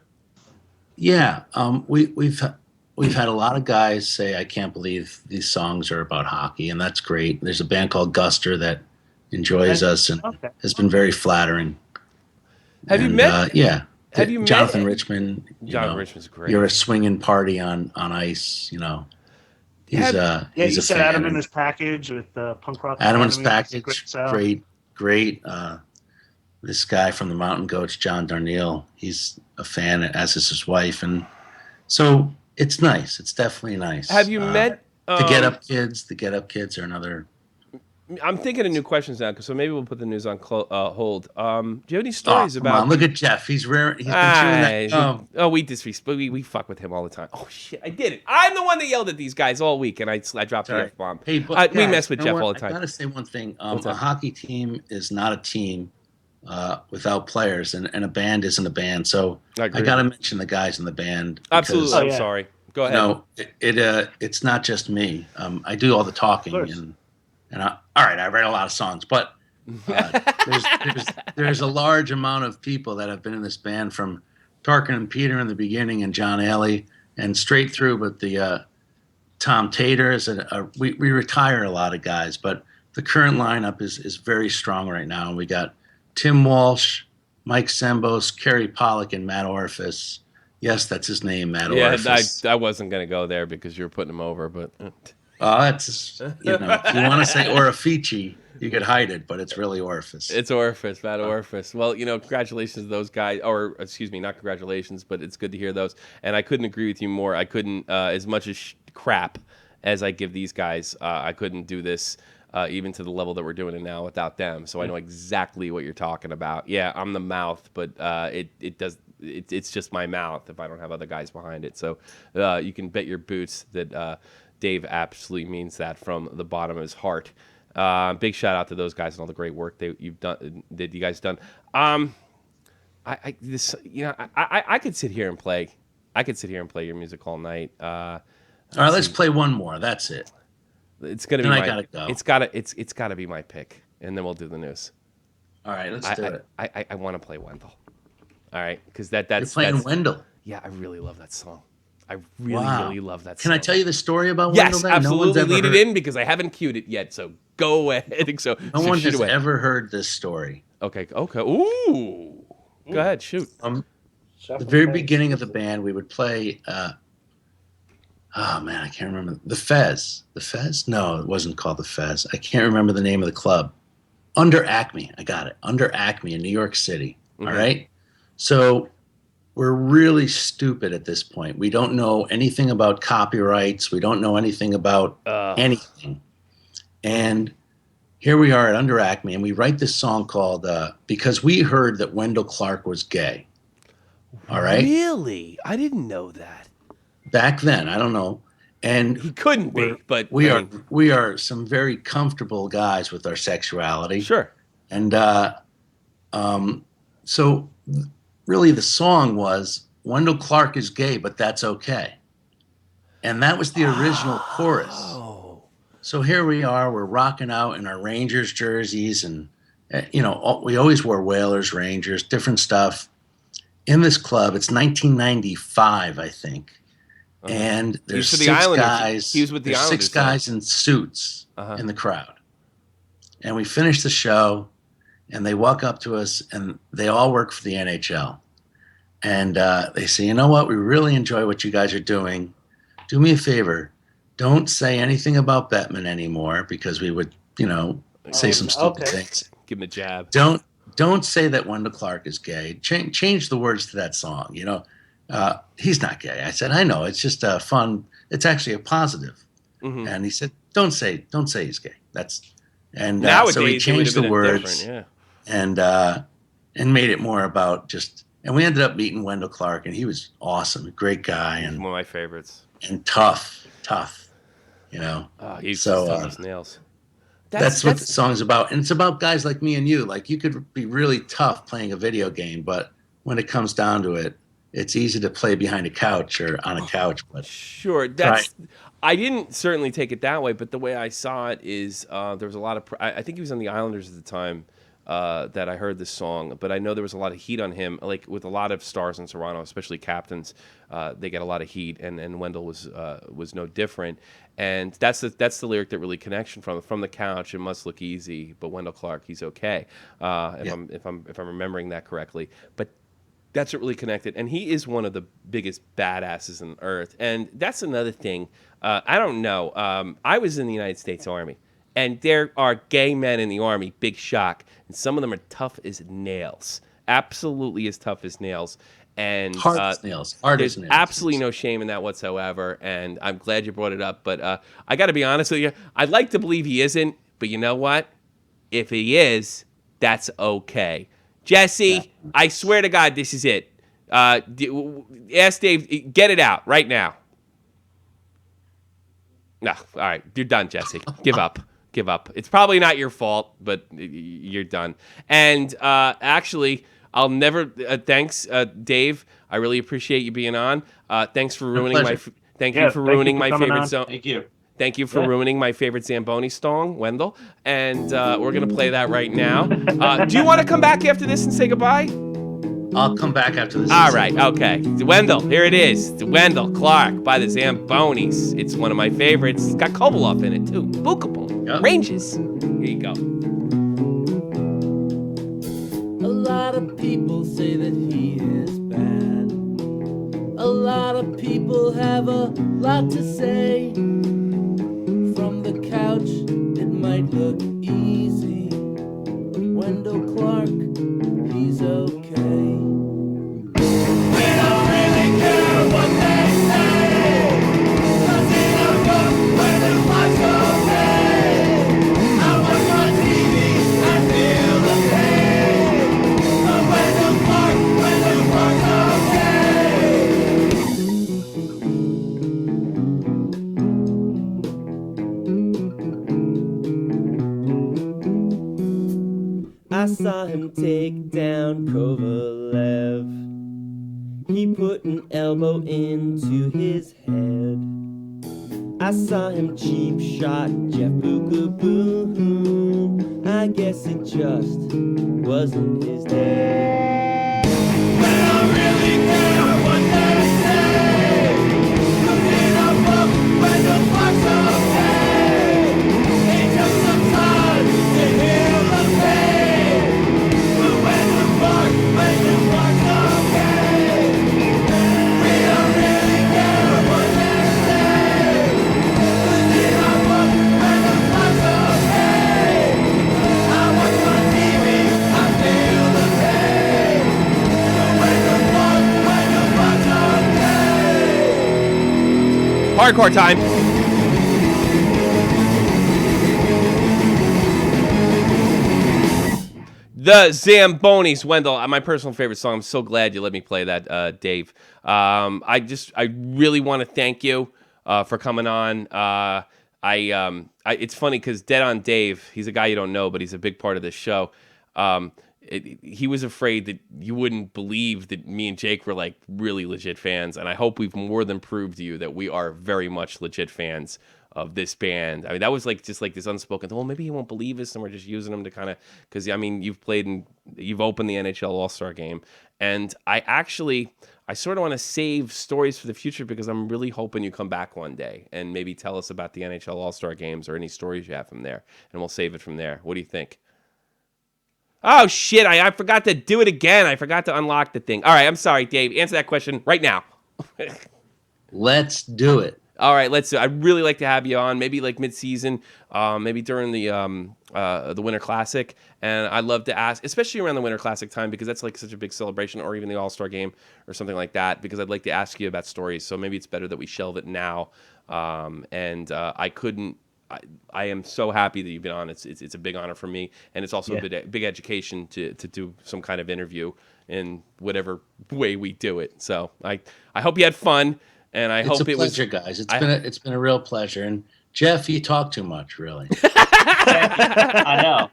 Speaker 3: Yeah, we've had a lot of guys say, "I can't believe these songs are about hockey," and that's great. There's a band called Guster that enjoys us and has been very flattering.
Speaker 1: Have you met?
Speaker 3: Yeah.
Speaker 1: Have you met
Speaker 3: Jonathan Richmond?
Speaker 1: Jonathan Richmond's great.
Speaker 3: You're a swinging party on ice. He's
Speaker 2: you
Speaker 3: a
Speaker 2: said
Speaker 3: fan.
Speaker 2: Adam in his package with Punk Rock.
Speaker 3: Adam in his
Speaker 2: Academy.
Speaker 3: package,
Speaker 2: It's a great sound.
Speaker 3: great. This guy from the Mountain Goats, John Darnielle, he's a fan, as is his wife, and so it's nice. It's definitely nice.
Speaker 1: Have you met
Speaker 3: the Get Up Kids? The Get Up Kids are another.
Speaker 1: I'm thinking of new questions now, so maybe we'll put the news on hold. Do you have any stories
Speaker 3: Come
Speaker 1: about?
Speaker 3: on, look at Jeff. He's rare. He's been chewing that.
Speaker 1: We disrespect. We fuck with him all the time. Oh shit, I did it. I'm the one that yelled at these guys all week, and I dropped the F bomb.
Speaker 3: Hey, but
Speaker 1: we
Speaker 3: guys,
Speaker 1: mess with
Speaker 3: you know
Speaker 1: Jeff
Speaker 3: what?
Speaker 1: all the time.
Speaker 3: I gotta say one thing.
Speaker 1: What's
Speaker 3: A
Speaker 1: that?
Speaker 3: hockey team is not a team without players, and a band isn't a band. So
Speaker 1: I agree.
Speaker 3: I gotta mention the guys in the band.
Speaker 1: Absolutely.
Speaker 3: because,
Speaker 1: I'm sorry. Go ahead.
Speaker 3: No, it's not just me. I do all the talking, and all right, I write a lot of songs, but there's a large amount of people that have been in this band, from Tarkin and Peter in the beginning, and John Alley, and straight through. But the Tom Taters, and we retire a lot of guys, but the current lineup is very strong right now. And we got Tim Walsh, Mike Sembos, Kerry Pollock, and Matt Orphis. Yes, that's his name, Matt Orphis.
Speaker 1: I wasn't gonna go there because you were putting him over, but
Speaker 3: That's if you want to say Orifici, you could hide it, but it's really Orphis.
Speaker 1: It's Orphis, Matt Orphis. Well, congratulations to those guys, or excuse me, not congratulations, but it's good to hear those. And I couldn't agree with you more. I couldn't, as much as crap as I give these guys, I couldn't do this even to the level that we're doing it now without them. So I know exactly what you're talking about. Yeah, I'm the mouth, but it's just my mouth if I don't have other guys behind it. So you can bet your boots that Dave absolutely means that from the bottom of his heart. Big shout out to those guys and all the great work that you guys done. I could sit here and play. I could sit here and play your music all night.
Speaker 3: All right, let's play one more. That's it.
Speaker 1: It's gonna be
Speaker 3: Then I
Speaker 1: my.
Speaker 3: gotta go.
Speaker 1: It's gotta be my pick, and then we'll do the news.
Speaker 3: All right, let's do it.
Speaker 1: I want to play Wendell. All right, because that's
Speaker 3: You're playing Wendell.
Speaker 1: Yeah, I really love that song. I really love that song.
Speaker 3: Can I tell you the story about
Speaker 1: Yes,
Speaker 3: Wendell?
Speaker 1: absolutely. Lead it in because I haven't cued it yet. So go ahead. So
Speaker 3: no one
Speaker 1: shoot
Speaker 3: has
Speaker 1: away.
Speaker 3: ever heard this story.
Speaker 1: Okay. Ooh. Go ahead. Shoot.
Speaker 3: The very beginning of the band, we would play. Oh man, I can't remember the Fez. The Fez? No, it wasn't called the Fez. I can't remember the name of the club. Under Acme. I got it. Under Acme in New York City.
Speaker 1: Mm-hmm.
Speaker 3: All right. So we're really stupid at this point. We don't know anything about copyrights. We don't know anything about anything. And here we are at Under Acme, and we write this song called Because We Heard That Wendell Clark Was Gay. All right?
Speaker 1: Really? I didn't know that.
Speaker 3: Back then, I don't know. And
Speaker 1: he couldn't be, but
Speaker 3: we are some very comfortable guys with our sexuality.
Speaker 1: Sure.
Speaker 3: And so really the song was Wendell Clark is gay, but that's okay. And that was the original chorus. So here we are, we're rocking out in our Rangers jerseys, and we always wore Whalers, Rangers, different stuff in this club. It's 1995, I think. And there's six guys.
Speaker 1: He was with the
Speaker 3: there's
Speaker 1: Islanders.
Speaker 3: 6 guys in suits in the crowd. And we finish the show, and they walk up to us, and they all work for the NHL. And they say, you know what? We really enjoy what you guys are doing. Do me a favor. Don't say anything about Bettman anymore, because we would, say some stupid things.
Speaker 1: Give him a jab.
Speaker 3: Don't say that Wendell Clark is gay. Change the words to that song. He's not gay. I said, I know. It's just fun. It's actually a positive. Mm-hmm. And he said, don't say he's gay. Nowadays, so he changed the words and made it more about just. And we ended up meeting Wendell Clark, and he was awesome, a great guy, and
Speaker 1: one of my favorites.
Speaker 3: And tough.
Speaker 1: He's tough as nails.
Speaker 3: That's what the song's about. And it's about guys like me and you. Like, you could be really tough playing a video game, but when it comes down to it, it's easy to play behind a couch or on a couch. But
Speaker 1: sure, I didn't certainly take it that way, but the way I saw it is there was a lot of. I think he was on the Islanders at the time that I heard this song, but I know there was a lot of heat on him. Like with a lot of stars in Toronto, especially captains, they get a lot of heat, and Wendell was no different. And that's the lyric that really connection from the couch. It must look easy, but Wendell Clark, he's okay. If I'm remembering that correctly, but. That's what really connected. And he is one of the biggest badasses on earth. And that's another thing. I don't know. I was in the United States Army, and there are gay men in the Army, big shock. And some of them are tough as nails. Absolutely as tough as nails. And
Speaker 3: hard as nails.
Speaker 1: There's absolutely no shame in that whatsoever. And I'm glad you brought it up. But I got to be honest with you. I'd like to believe he isn't. But you know what? If he is, that's okay. Jesse, I swear to God, this is it. Ask Dave, get it out right now. No, all right, you're done, Jesse. Give up. It's probably not your fault, but you're done. And actually, I'll never. Thanks, Dave. I really appreciate you being on. Thanks for ruining my. Thank you for ruining my favorite song.
Speaker 5: Thank you.
Speaker 1: Thank you for ruining my favorite Zamboni song, Wendell. And we're going to play that right now. Do you want to come back after this and say goodbye?
Speaker 3: I'll come back after this.
Speaker 1: All right, okay. Wendell, here it is. Wendell Clark by the Zambonis. It's one of my favorites. It's got Kovalov in it, too. Bookable. Yep. Ranges. Here you go.
Speaker 4: A lot of people say that he is bad. A lot of people have a lot to say. From the couch, it might look easy, but Wendell Clark, he's okay. We don't really care what they say, 'cause in a book, Wendell Clark's okay. I watch my TV, I feel the pain, but Wendell Clark's okay.
Speaker 12: saw him take down Kovalev. He put an elbow into his head. I saw him cheap shot Jeff Boo Boo Boo. I guess it just wasn't his day. But I don't really care what they say. Look in a book when the clock's okay. It took some time to heal the pain. But when the clock's okay, we don't really care what they say. Look in a book when the clock's okay. I watch my TV, I feel the pain. But when the clock's okay.
Speaker 1: Hardcore time. The Zambonis, Wendell, my personal favorite song. I'm so glad you let me play that, Dave. I really want to thank you for coming on. It's funny because Dead on Dave, he's a guy you don't know, but he's a big part of this show. He was afraid that you wouldn't believe that me and Jake were like really legit fans, and I hope we've more than proved to you that we are very much legit fans of this band. I mean, that was like just like this unspoken, well, maybe he won't believe us and we're just using him to kind of, because I mean, you've opened the NHL All-Star game, and I sort of want to save stories for the future because I'm really hoping you come back one day and maybe tell us about the NHL All-Star games or any stories you have from there, and we'll save it from there. What do you think? Oh, shit, I forgot to do it again. I forgot to unlock the thing. All right, I'm sorry, Dave. Answer that question right now.
Speaker 3: Let's do it.
Speaker 1: All right, let's do it. I'd really like to have you on, maybe like mid-season, maybe during the Winter Classic. And I'd love to ask, especially around the Winter Classic time, because that's like such a big celebration, or even the All-Star game or something like that, because I'd like to ask you about stories. So maybe it's better that we shelve it now. I am so happy that you've been on. It's a big honor for me, and it's also a big education to do some kind of interview in whatever way we do it. So I hope you had fun, and I hope it was
Speaker 3: a pleasure, guys. It's been a real pleasure. And Jeff, you talk too much, really.
Speaker 5: I know.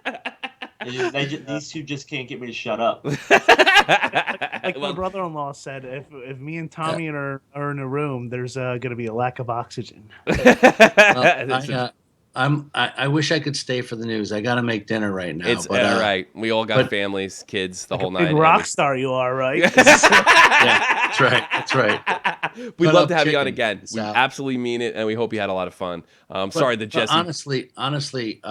Speaker 5: These two just can't get me to shut up.
Speaker 2: Like my brother-in-law said, if me and Tommy are in a room, there's going to be a lack of oxygen.
Speaker 3: I wish I could stay for the news. I got to make dinner right now.
Speaker 1: It's all right. We all got families, kids, the whole
Speaker 2: Big
Speaker 1: night.
Speaker 2: rock star you are, right?
Speaker 3: Yeah, that's right. That's right.
Speaker 1: We'd
Speaker 3: Cut
Speaker 1: love
Speaker 3: up
Speaker 1: to have you on
Speaker 3: chicken,
Speaker 1: again. We
Speaker 3: Sal.
Speaker 1: absolutely mean it, and we hope you had a lot of fun. Sorry that Jesse.
Speaker 3: Honestly,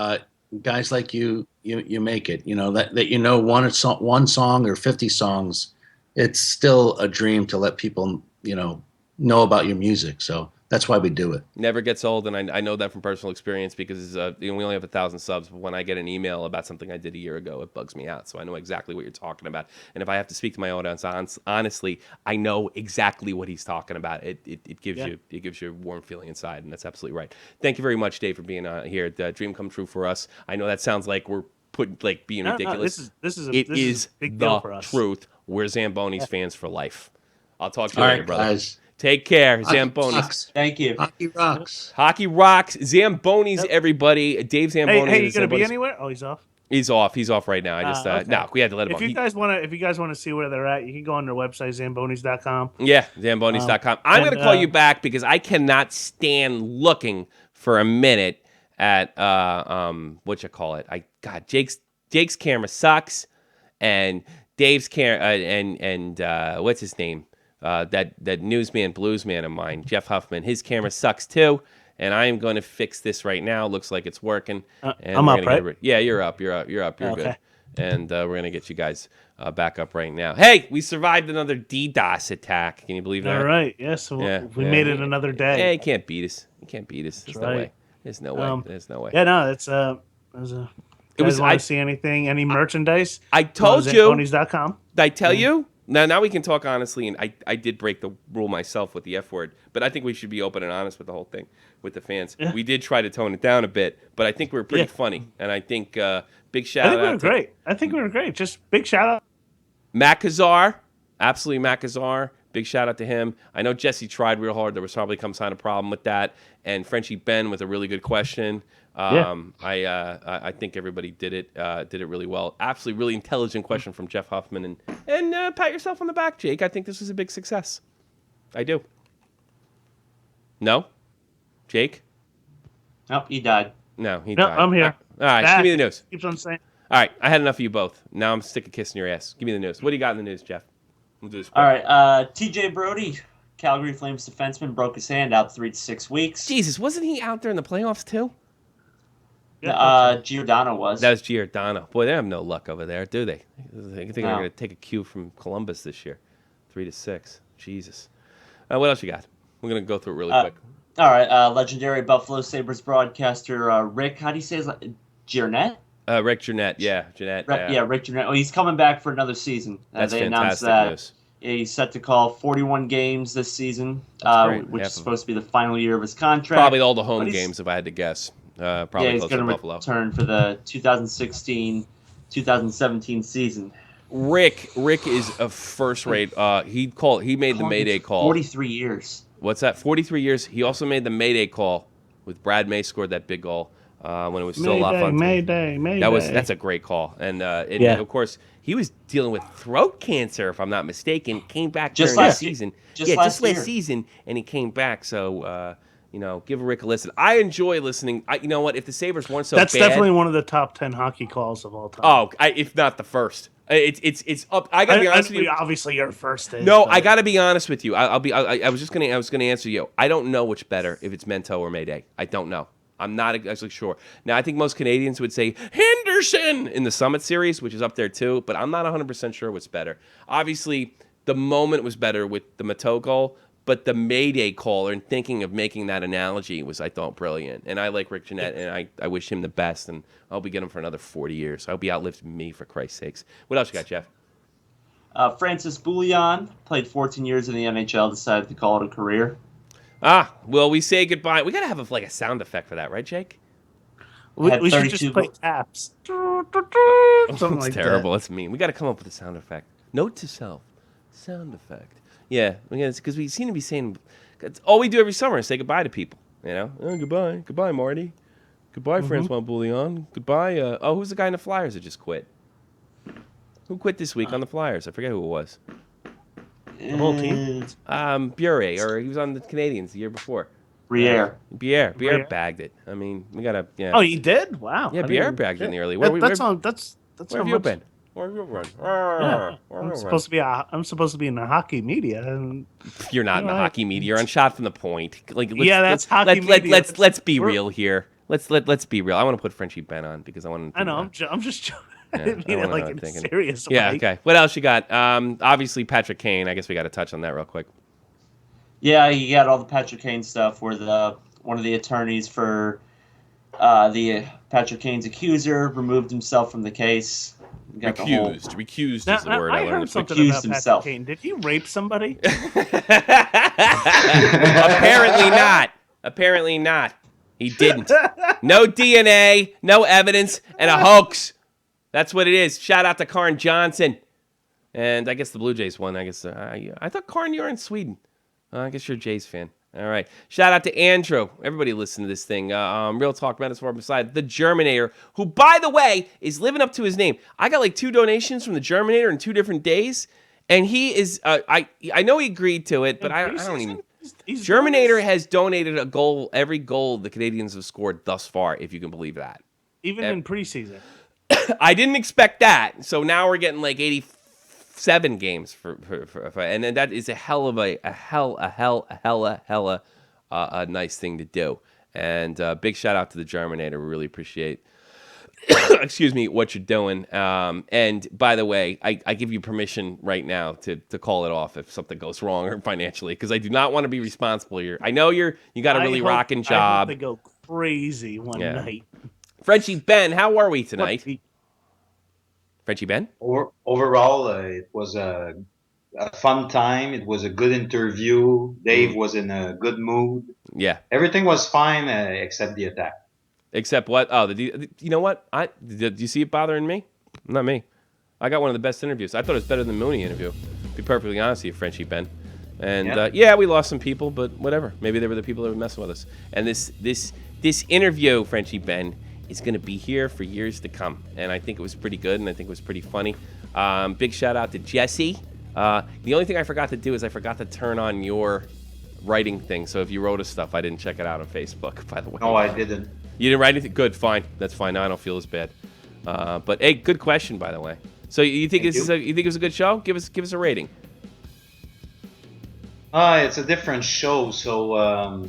Speaker 3: guys like you make it. You know that you know one song or 50 songs. It's still a dream to let people know about your music. So that's why we do it.
Speaker 1: Never gets old, and I know that from personal experience because we only have 1,000 subs. But when I get an email about something I did a year ago, it bugs me out. So I know exactly what you're talking about. And if I have to speak to my audience, honestly, I know exactly what he's talking about. It gives you a warm feeling inside, and that's absolutely right. Thank you very much, Dave, for being here. The dream come true for us. I know that sounds like we're being ridiculous.
Speaker 2: No, this is
Speaker 1: a
Speaker 2: big deal for us.
Speaker 1: Truth. We're Zambonis fans for life. I'll talk to you
Speaker 3: All
Speaker 1: later,
Speaker 3: right,
Speaker 1: brother.
Speaker 3: guys.
Speaker 1: Take care,
Speaker 3: Hockey
Speaker 1: Zambonis.
Speaker 3: rocks.
Speaker 5: Thank you.
Speaker 3: Hockey rocks.
Speaker 1: Hockey rocks. Zambonis, everybody. Dave Zamboni.
Speaker 2: Hey, you gonna be anywhere? Oh, he's off.
Speaker 1: He's off. He's off right now. I just
Speaker 2: okay.
Speaker 1: no, we had to let him.
Speaker 2: If you guys want to see where they're at, you can go on their website, zambonis.com.
Speaker 1: Yeah, zambonis.com. I'm going to call you back because I cannot stand looking for a minute at Jake's camera sucks, and Dave's camera and what's his name? That newsman, bluesman of mine, Jeff Huffman. His camera sucks too, and I am going to fix this right now. Looks like it's working. And
Speaker 2: I'm up, right?
Speaker 1: Yeah, you're up. You're
Speaker 2: Okay.
Speaker 1: good. And we're going to get you guys back up right now. Hey, we survived another DDoS attack. Can you believe that?
Speaker 2: All right. Yes. We made it another day.
Speaker 1: Yeah, you can't beat us. There's no way. There's no way. There's no way.
Speaker 2: Yeah, no, it's It was. Want to see anything? Any merchandise?
Speaker 1: I told you.
Speaker 2: Zambonis.com.
Speaker 1: Did I tell you? Now we can talk honestly, and I did break the rule myself with the F word, but I think we should be open and honest with the whole thing with the fans. Yeah. We did try to tone it down a bit, but I think we were pretty funny, and I think big shout out.
Speaker 2: I think we were great. Just big shout out.
Speaker 1: Matt Kazar, absolutely Matt Kazar, Big shout out to him. I know Jesse tried real hard. There was probably some kind of problem with that. And Frenchie Ben with a really good question. I think everybody did it really well. Absolutely, really intelligent question from Jeff Huffman. And pat yourself on the back, Jake. I think this was a big success. I do. No? Jake?
Speaker 5: Nope, he died.
Speaker 1: No, he
Speaker 2: No,
Speaker 1: died.
Speaker 2: I'm here.
Speaker 1: All right, give me the news.
Speaker 2: Keeps on saying.
Speaker 1: All right, I had enough of you both. Now I'm sick of kissing your ass. Give me the news. What do you got in the news, Jeff? We'll do this quick.
Speaker 5: All right, T.J. Brody, Calgary Flames defenseman, broke his hand out 3 to 6 weeks.
Speaker 1: Jesus, wasn't he out there in the playoffs too?
Speaker 5: Giordano was.
Speaker 1: That was Giordano. Boy, they have no luck over there, do they? I think they're going to take a cue from Columbus this year. 3 to 6. Jesus. What else you got? We're going to go through it really quick.
Speaker 5: All right, legendary Buffalo Sabres broadcaster Rick, how do you say his name? Giornet?
Speaker 1: Rick Jeanette, yeah. Jeanette.
Speaker 5: Rick Jeanette. Well, he's coming back for another season.
Speaker 1: That's
Speaker 5: they announced
Speaker 1: fantastic
Speaker 5: that.
Speaker 1: news.
Speaker 5: He's set to call 41 games this season, which is supposed to be the final year of his contract.
Speaker 1: Probably all the home games, if I had to guess. Probably
Speaker 5: he's going to return for the 2016-2017 season.
Speaker 1: Rick is a first-rate. He made the Mayday call.
Speaker 5: 43 years.
Speaker 1: What's that? 43 years. He also made the Mayday call with Brad May scored that big goal when it was still a lot of fun.
Speaker 2: Mayday.
Speaker 1: That's a great call. And of course, he was dealing with throat cancer, if I'm not mistaken. Came back
Speaker 5: just
Speaker 1: during
Speaker 5: last
Speaker 1: the season.
Speaker 5: Just
Speaker 1: last
Speaker 5: year.
Speaker 1: season, and he came back. So, give Rick a listen. I enjoy listening. You know what? If the Sabres weren't so
Speaker 2: That's
Speaker 1: bad,
Speaker 2: definitely one of the top 10 hockey calls of all time.
Speaker 1: Oh, if not the first. It's up. I gotta be honest with you.
Speaker 2: Obviously, your first is.
Speaker 1: No,
Speaker 2: but...
Speaker 1: I gotta be honest with you. I was gonna answer you. I don't know which better, if it's Mento or Mayday. I don't know. I'm not actually sure. Now, I think most Canadians would say Henderson in the Summit Series, which is up there too, but I'm not 100% sure what's better. Obviously, the moment was better with the Mento goal, but the Mayday call and thinking of making that analogy was, I thought, brilliant. And I like Rick Jeanette, and I wish him the best, and I hope we get him for another 40 years. I hope he outlives me, for Christ's sakes. What else you got, Jeff?
Speaker 5: Francis Bouillon played 14 years in the NHL, decided to call it a career.
Speaker 1: Well, we say goodbye. We got to have a sound effect for that, right, Jake?
Speaker 2: We should just play taps. Something
Speaker 1: That's
Speaker 2: like
Speaker 1: terrible.
Speaker 2: that.
Speaker 1: That's mean. We got to come up with a sound effect. Note to self. Sound effect. Yeah, because we seem to be saying, all we do every summer is say goodbye to people. Goodbye. Goodbye, Marty. Goodbye, Francois Bouillon. Goodbye. Who's the guy in the Flyers that just quit? Who quit this week on the Flyers? I forget who it was.
Speaker 2: The whole team?
Speaker 1: Bure, or he was on the Canadians the year before.
Speaker 5: Briere.
Speaker 1: Briere bagged it. I mean, we gotta. Yeah.
Speaker 2: Oh, he did? Wow.
Speaker 1: Yeah, Briere bagged it in the early.
Speaker 2: That's
Speaker 1: where
Speaker 2: how
Speaker 1: have you been? Where have you been?
Speaker 2: Yeah. I'm supposed to be in the hockey media, and
Speaker 1: you're not in the hockey media. You're on Shot from the Point.
Speaker 2: That's hockey media.
Speaker 1: Let's be real here. Let's be real. I want to put Frenchie Ben on because I want to.
Speaker 2: I know. I'm just joking.
Speaker 1: Yeah,
Speaker 2: like in a serious way.
Speaker 1: Yeah. Okay. What else you got? Obviously Patrick Kane. I guess we got to touch on that real quick.
Speaker 5: Yeah, you got all the Patrick Kane stuff where one of the attorneys for the Patrick Kane's accuser removed himself from the case.
Speaker 1: Recused is the word I learned.
Speaker 2: Heard something
Speaker 5: Recused
Speaker 2: about
Speaker 5: himself.
Speaker 2: Patrick Kane. Did he rape somebody?
Speaker 1: Apparently not. He didn't. No DNA, no evidence, and a hoax. That's what it is. Shout out to Karn Johnson. And I guess the Blue Jays won. I guess I thought, Karn, you were in Sweden. I guess you're a Jays fan. All right. Shout out to Andrew. Everybody listen to this thing. Real Talk, Metaphor Beside, the Germinator, who, by the way, is living up to his name. I got like 2 donations from the Germinator in 2 different days. And he is, I know he agreed to it, but I don't even. Germinator has donated a goal, every goal the Canadians have scored thus far, if you can believe that.
Speaker 2: Even in preseason.
Speaker 1: I didn't expect that. So now we're getting like 87 games for and then that is a hell of a nice thing to do. And big shout out to the Germinator. We really appreciate excuse me, what you're doing. And by the way, I give you permission right now to call it off if something goes wrong or financially, because I do not want to be responsible here. I know you got a really rocking job.
Speaker 2: I hope they go crazy one night.
Speaker 1: Frenchie Ben, how are we tonight? Frenchie Ben?
Speaker 9: Overall, it was a fun time. It was a good interview. Dave was in a good mood.
Speaker 1: Yeah.
Speaker 9: Everything was fine except the attack.
Speaker 1: Except what? Oh, you know what? Did you see it bothering me? Not me. I got one of the best interviews. I thought it was better than the Mooney interview. To be perfectly honest with you, Frenchie Ben. And yeah, we lost some people, but whatever. Maybe they were the people that were messing with us. And this interview, Frenchie Ben, is going to be here for years to come. And I think it was pretty good, and I think it was pretty funny. Big shout out to Jesse. The only thing I forgot to do is I forgot to turn on your writing thing. So if you wrote us stuff, I didn't check it out on Facebook, by the way.
Speaker 9: No, I didn't.
Speaker 1: You didn't write anything? Good, fine. That's fine. Now I don't feel as bad. But hey, good question, by the way. So you think you think it was a good show? Give us a rating.
Speaker 9: It's a different show, so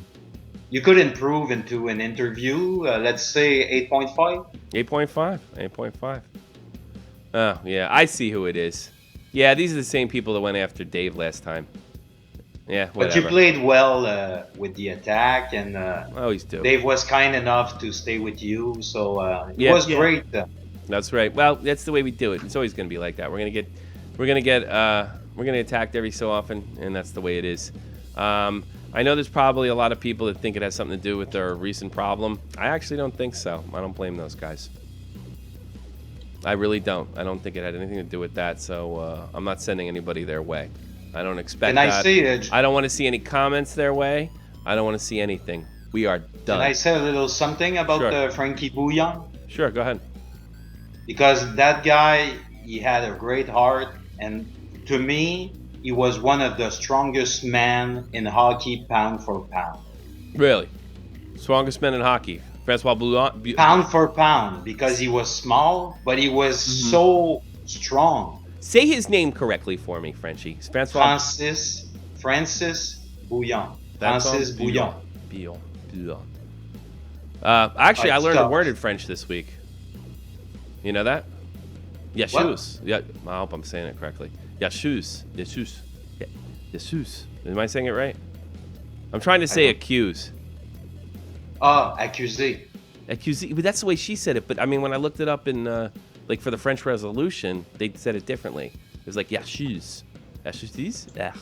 Speaker 9: you could improve into an interview. Let's say 8.5.
Speaker 1: 8.5. 8.5. Oh, yeah. I see who it is. Yeah, these are the same people that went after Dave last time. Yeah, whatever.
Speaker 9: But you played well with the attack, and
Speaker 1: always do.
Speaker 9: Dave was kind enough to stay with you, so it was great.
Speaker 1: That's right. Well, that's the way we do it. It's always going to be like that. We're gonna get attacked every so often, and that's the way it is. I know there's probably a lot of people that think it has something to do with their recent problem. I actually don't think so. I don't blame those guys. I really don't. I don't think it had anything to do with that. So I'm not sending anybody their way. I don't expect that. I don't want to see any comments their way. I don't want to see anything. We are done.
Speaker 9: Can I say a little something about Frankie Bouillon?
Speaker 1: Sure, go ahead.
Speaker 9: Because that guy, he had a great heart, and to me, he was one of the strongest men in hockey, pound for pound.
Speaker 1: Really? Strongest men in hockey? Francois Bouillon?
Speaker 9: Pound for pound, because he was small, but he was so strong.
Speaker 1: Say his name correctly for me, Frenchie.
Speaker 9: Francis Bouillon. Francis Bouillon.
Speaker 1: Bouillon. Actually, I learned a word in French this week. You know that? Yeshus. Yeah, I hope I'm saying it correctly. Yeshus. Yeshus. Yeshus. Am I saying it right? I'm trying to say accuse.
Speaker 9: Accusé.
Speaker 1: Accusé. But that's the way she said it. But I mean, when I looked it up in, like for the French Resolution, they said it differently. It was like Yeshus. Yeshus? Yeah.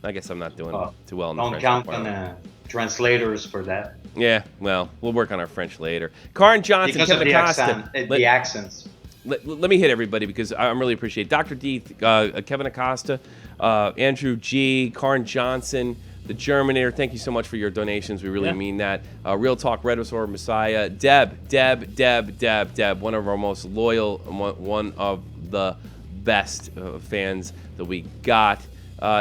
Speaker 1: I guess I'm not doing too well in the French.
Speaker 9: Don't count on translators for that.
Speaker 1: Yeah, well, we'll work on our French later. Karin Johnson,
Speaker 9: because
Speaker 1: Kevin
Speaker 9: of
Speaker 1: Acosta.
Speaker 9: The accents.
Speaker 1: Let me hit everybody because I'm really appreciate Dr. D, Kevin Acosta, Andrew G, Karin Johnson, the Germinator. Thank you so much for your donations. We really mean that. Real Talk, Red Resort Messiah, Deb, one of our most loyal, one of the best fans that we got.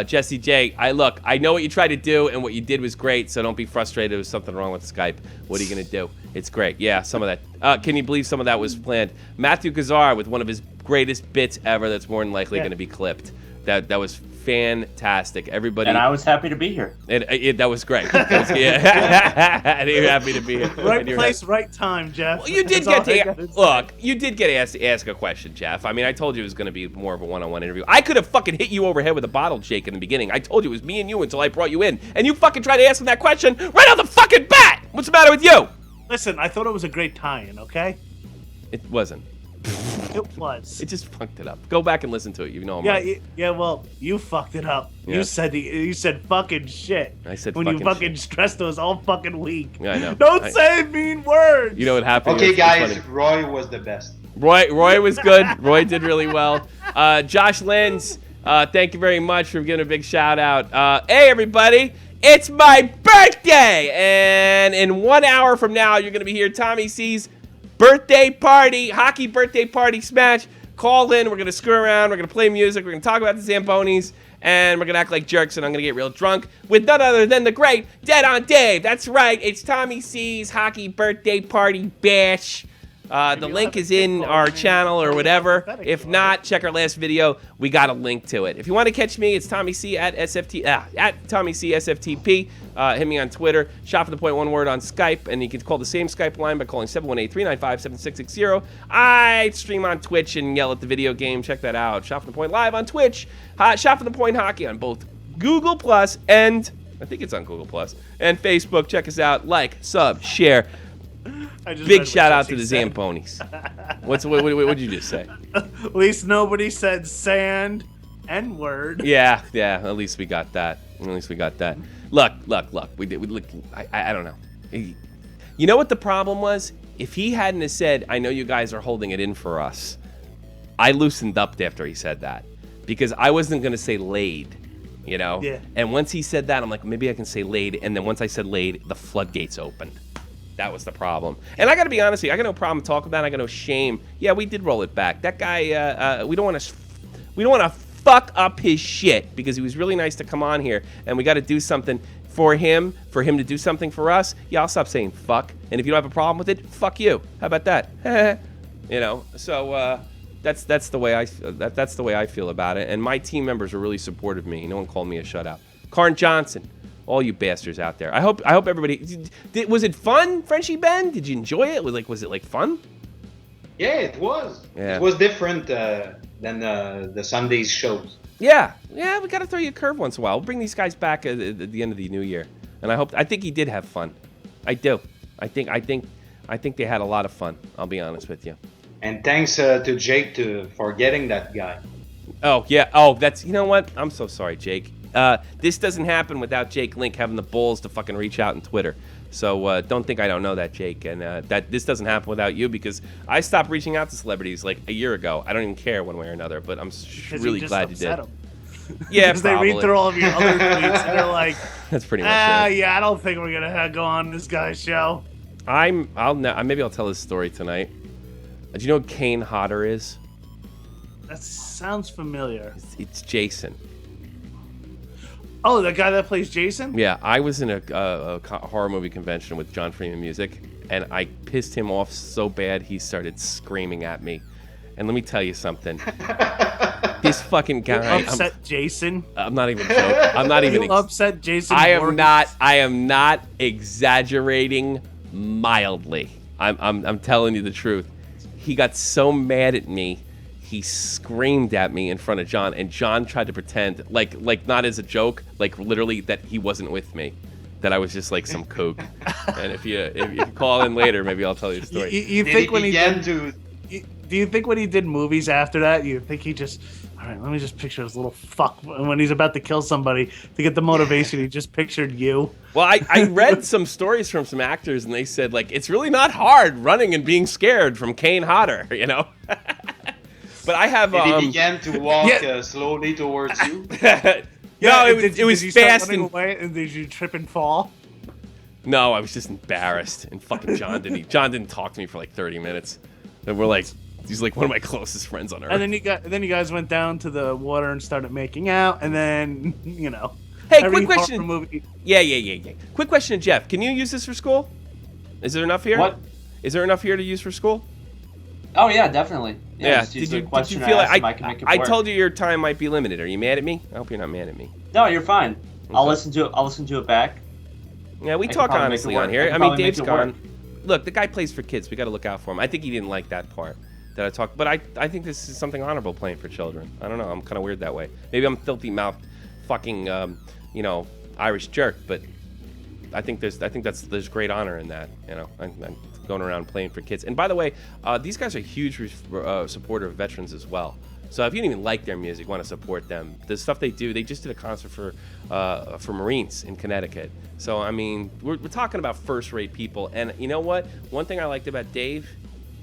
Speaker 1: Jesse J, I know what you tried to do, and what you did was great, so don't be frustrated. There was something wrong with Skype. What are you going to do? It's great. Yeah, some of that. Can you believe some of that was planned? Matthew Gazar with one of his greatest bits ever that's more than likely going to be clipped. That was fantastic. Everybody.
Speaker 5: And I was happy to be here.
Speaker 1: That was great. And you're happy to be here.
Speaker 2: Right place, right time, Jeff.
Speaker 1: Well, you did get to ask a question, Jeff. I mean, I told you it was going to be more of a one-on-one interview. I could have fucking hit you over the head with a bottle shake in the beginning. I told you it was me and you until I brought you in, and you fucking tried to ask him that question right out the fucking bat. What's the matter with you?
Speaker 2: Listen, I thought it was a great tie-in. Okay.
Speaker 1: It wasn't.
Speaker 2: It was.
Speaker 1: It just fucked it up. Go back and listen to it. You know.
Speaker 2: Well, you fucked it up.
Speaker 1: Yeah.
Speaker 2: You said fucking shit.
Speaker 1: I said
Speaker 2: when
Speaker 1: fucking
Speaker 2: you fucking
Speaker 1: shit.
Speaker 2: Stressed us all fucking week.
Speaker 1: Yeah, I know.
Speaker 2: Don't say mean words.
Speaker 1: You know what happened?
Speaker 9: Okay, guys, Roy was the best.
Speaker 1: Roy was good. Roy did really well. Josh Lenz, thank you very much for giving a big shout out. Hey everybody, it's my birthday, and in 1 hour from now, you're gonna be here. Tommy C's birthday party, hockey birthday party smash. Call in. We're gonna screw around. We're gonna play music. We're gonna talk about the Zambonis, and we're gonna act like jerks. And I'm gonna get real drunk with none other than the great Dead on Dave. That's right. It's Tommy C's hockey birthday party bash. The link is in our channel or whatever. If not, check our last video. We got a link to it. If you want to catch me, it's Tommy C at Tommy C SFTP. Hit me on Twitter. Shot from the point, one word on Skype, and you can call the same Skype line by calling 718-395-7660. I stream on Twitch and yell at the video game. Check that out. Shot from the point live on Twitch. Shot from the point hockey on both Google Plus and I think it's on Google Plus and Facebook. Check us out. Like, sub, share. Big shout out to the Zambonis. What did you just say?
Speaker 2: At least nobody said sand and word.
Speaker 1: Yeah. At least we got that. Look. We did. I don't know. You know what the problem was? If he hadn't have said, "I know you guys are holding it in for us," I loosened up after he said that because I wasn't going to say laid. you know?
Speaker 2: Yeah.
Speaker 1: And once he said that, I'm like, maybe I can say laid. And then once I said laid, the floodgates opened. That was the problem. And I got to be honest with you, I got no problem talking about it. I got no shame. Yeah, we did roll it back. That guy, we don't want to fuck up his shit because he was really nice to come on here. And we got to do something for him to do something for us. Yeah, I'll stop saying fuck. And if you don't have a problem with it, fuck you. How about that? You know, so that's the way that's the way I feel about it. And my team members are really supportive of me. No one called me a shutout. Karn Johnson, all you bastards out there. I hope everybody. Was it fun, Frenchie Ben? Did you enjoy it? Was it fun?
Speaker 9: Yeah, it was.
Speaker 1: Yeah.
Speaker 9: It was different than the Sunday's shows.
Speaker 1: Yeah, we got to throw you a curve once in a while. We'll bring these guys back at the end of the new year, and I think he did have fun. I do. I think they had a lot of fun. I'll be honest with you.
Speaker 9: And thanks to Jake for getting that guy.
Speaker 1: Oh yeah. Oh, that's, you know what? I'm so sorry, Jake. This doesn't happen without Jake Link having the balls to fucking reach out on Twitter. So don't think I don't know that, Jake. And that this doesn't happen without you, because I stopped reaching out to celebrities like a year ago. I don't even care one way or another, but I'm really glad you did. Yeah,
Speaker 2: because they read through all of your other tweets and they're like,
Speaker 1: that's pretty much it.
Speaker 2: Yeah, I don't think we're gonna go on this guy's show.
Speaker 1: Maybe I'll tell this story tonight. Do you know what Kane Hodder is?
Speaker 2: That sounds familiar.
Speaker 1: It's Jason.
Speaker 2: Oh, the guy that plays Jason?
Speaker 1: Yeah, I was in a horror movie convention with John Freeman Music, and I pissed him off so bad he started screaming at me. And let me tell you something. This fucking guy.
Speaker 2: You upset Jason?
Speaker 1: I'm not even joking. I'm not even.
Speaker 2: You upset Jason?
Speaker 1: I am not exaggerating mildly. I'm telling you the truth. He got so mad at me, he screamed at me in front of John, and John tried to pretend like not as a joke, like literally that he wasn't with me, that I was just like some kook. And if you call in later, maybe I'll tell you the story.
Speaker 2: You think when he did, do you think when he did movies after that, you think he just, all right, let me just picture this little fuck when he's about to kill somebody to get the motivation, he just pictured you?
Speaker 1: Well, I read some stories from some actors, and they said, like, it's really not hard running and being scared from Kane Hodder, you know? But I have...
Speaker 9: Did he began to walk slowly towards you?
Speaker 1: No, it was fast
Speaker 2: and... away, and did you trip and fall?
Speaker 1: No, I was just embarrassed. And fucking John didn't talk to me for like 30 minutes. And we're like... He's like one of my closest friends on earth.
Speaker 2: And then you guys went down to the water and started making out, and then, you know.
Speaker 1: Hey, quick question. Yeah. Quick question, Jeff. Can you use this for school? Is there enough here?
Speaker 5: What?
Speaker 1: Is there enough here to use for school?
Speaker 5: Oh yeah, definitely.
Speaker 1: Yeah. Did you feel like I told you your time might be limited? Are you mad at me? I hope you're not mad at me.
Speaker 5: No, you're fine.
Speaker 1: Okay.
Speaker 5: I'll listen to it back.
Speaker 1: Yeah, we talk honestly on here. I mean, Dave's gone. Look, the guy plays for kids. We got to look out for him. I think he didn't like that part that I talked, but I think this is something honorable, playing for children. I don't know. I'm kind of weird that way. Maybe I'm filthy mouth, fucking, Irish jerk. But I think there's great honor in that. You know, I'm going around playing for kids. And by the way, these guys are huge supporter of veterans as well. So if you didn't even like their music, want to support them, the stuff they do, they just did a concert for Marines in Connecticut. So I mean, we're talking about first-rate people. And you know what? One thing I liked about Dave,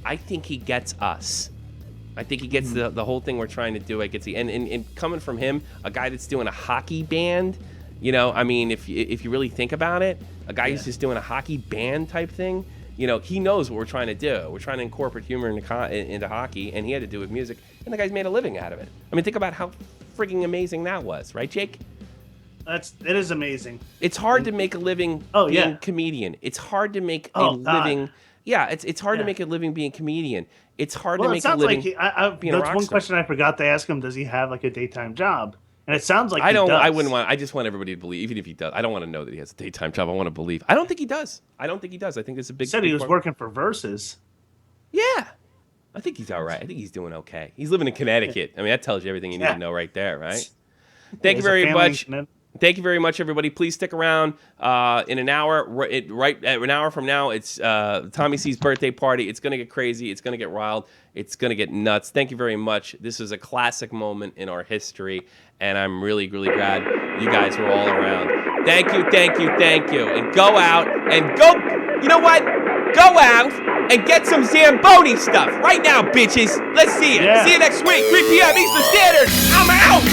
Speaker 1: I think he gets us. I think he gets the whole thing we're trying to do. And coming from him, a guy that's doing a hockey band, you know, I mean, if you really think about it, a guy who's just doing a hockey band type thing, you know, he knows what we're trying to do. We're trying to incorporate humor into hockey, and he had to do it with music, and the guy's made a living out of it. I mean, think about how frigging amazing that was, right, Jake?
Speaker 2: It is amazing.
Speaker 1: It's hard to make a living being a comedian. It's hard to make a living. Yeah, it's hard to make a living being a comedian. It's hard to make a living being a rock star.
Speaker 2: That's one question I forgot to ask him. Does he have like a daytime job? And it sounds like
Speaker 1: I wouldn't want. I just want everybody to believe, even if he does. I don't want to know that he has a daytime job. I want to believe. I don't think he does. I think it's a big.
Speaker 2: He said he was working for Versus.
Speaker 1: Yeah, I think he's all right. I think he's doing okay. He's living in Connecticut. I mean, that tells you everything you need to know right there, right? Thank you very much. Thank you very much, everybody. Please stick around. In an hour, an hour from now, it's Tommy C's birthday party. It's going to get crazy. It's going to get wild. It's going to get nuts. Thank you very much. This is a classic moment in our history, and I'm really, really glad you guys were all around. Thank you. And go out and go, you know what? Go out and get some Zamboni stuff right now, bitches. Let's see it. Yeah. See you next week, 3 p.m. Eastern Standard. I'm out.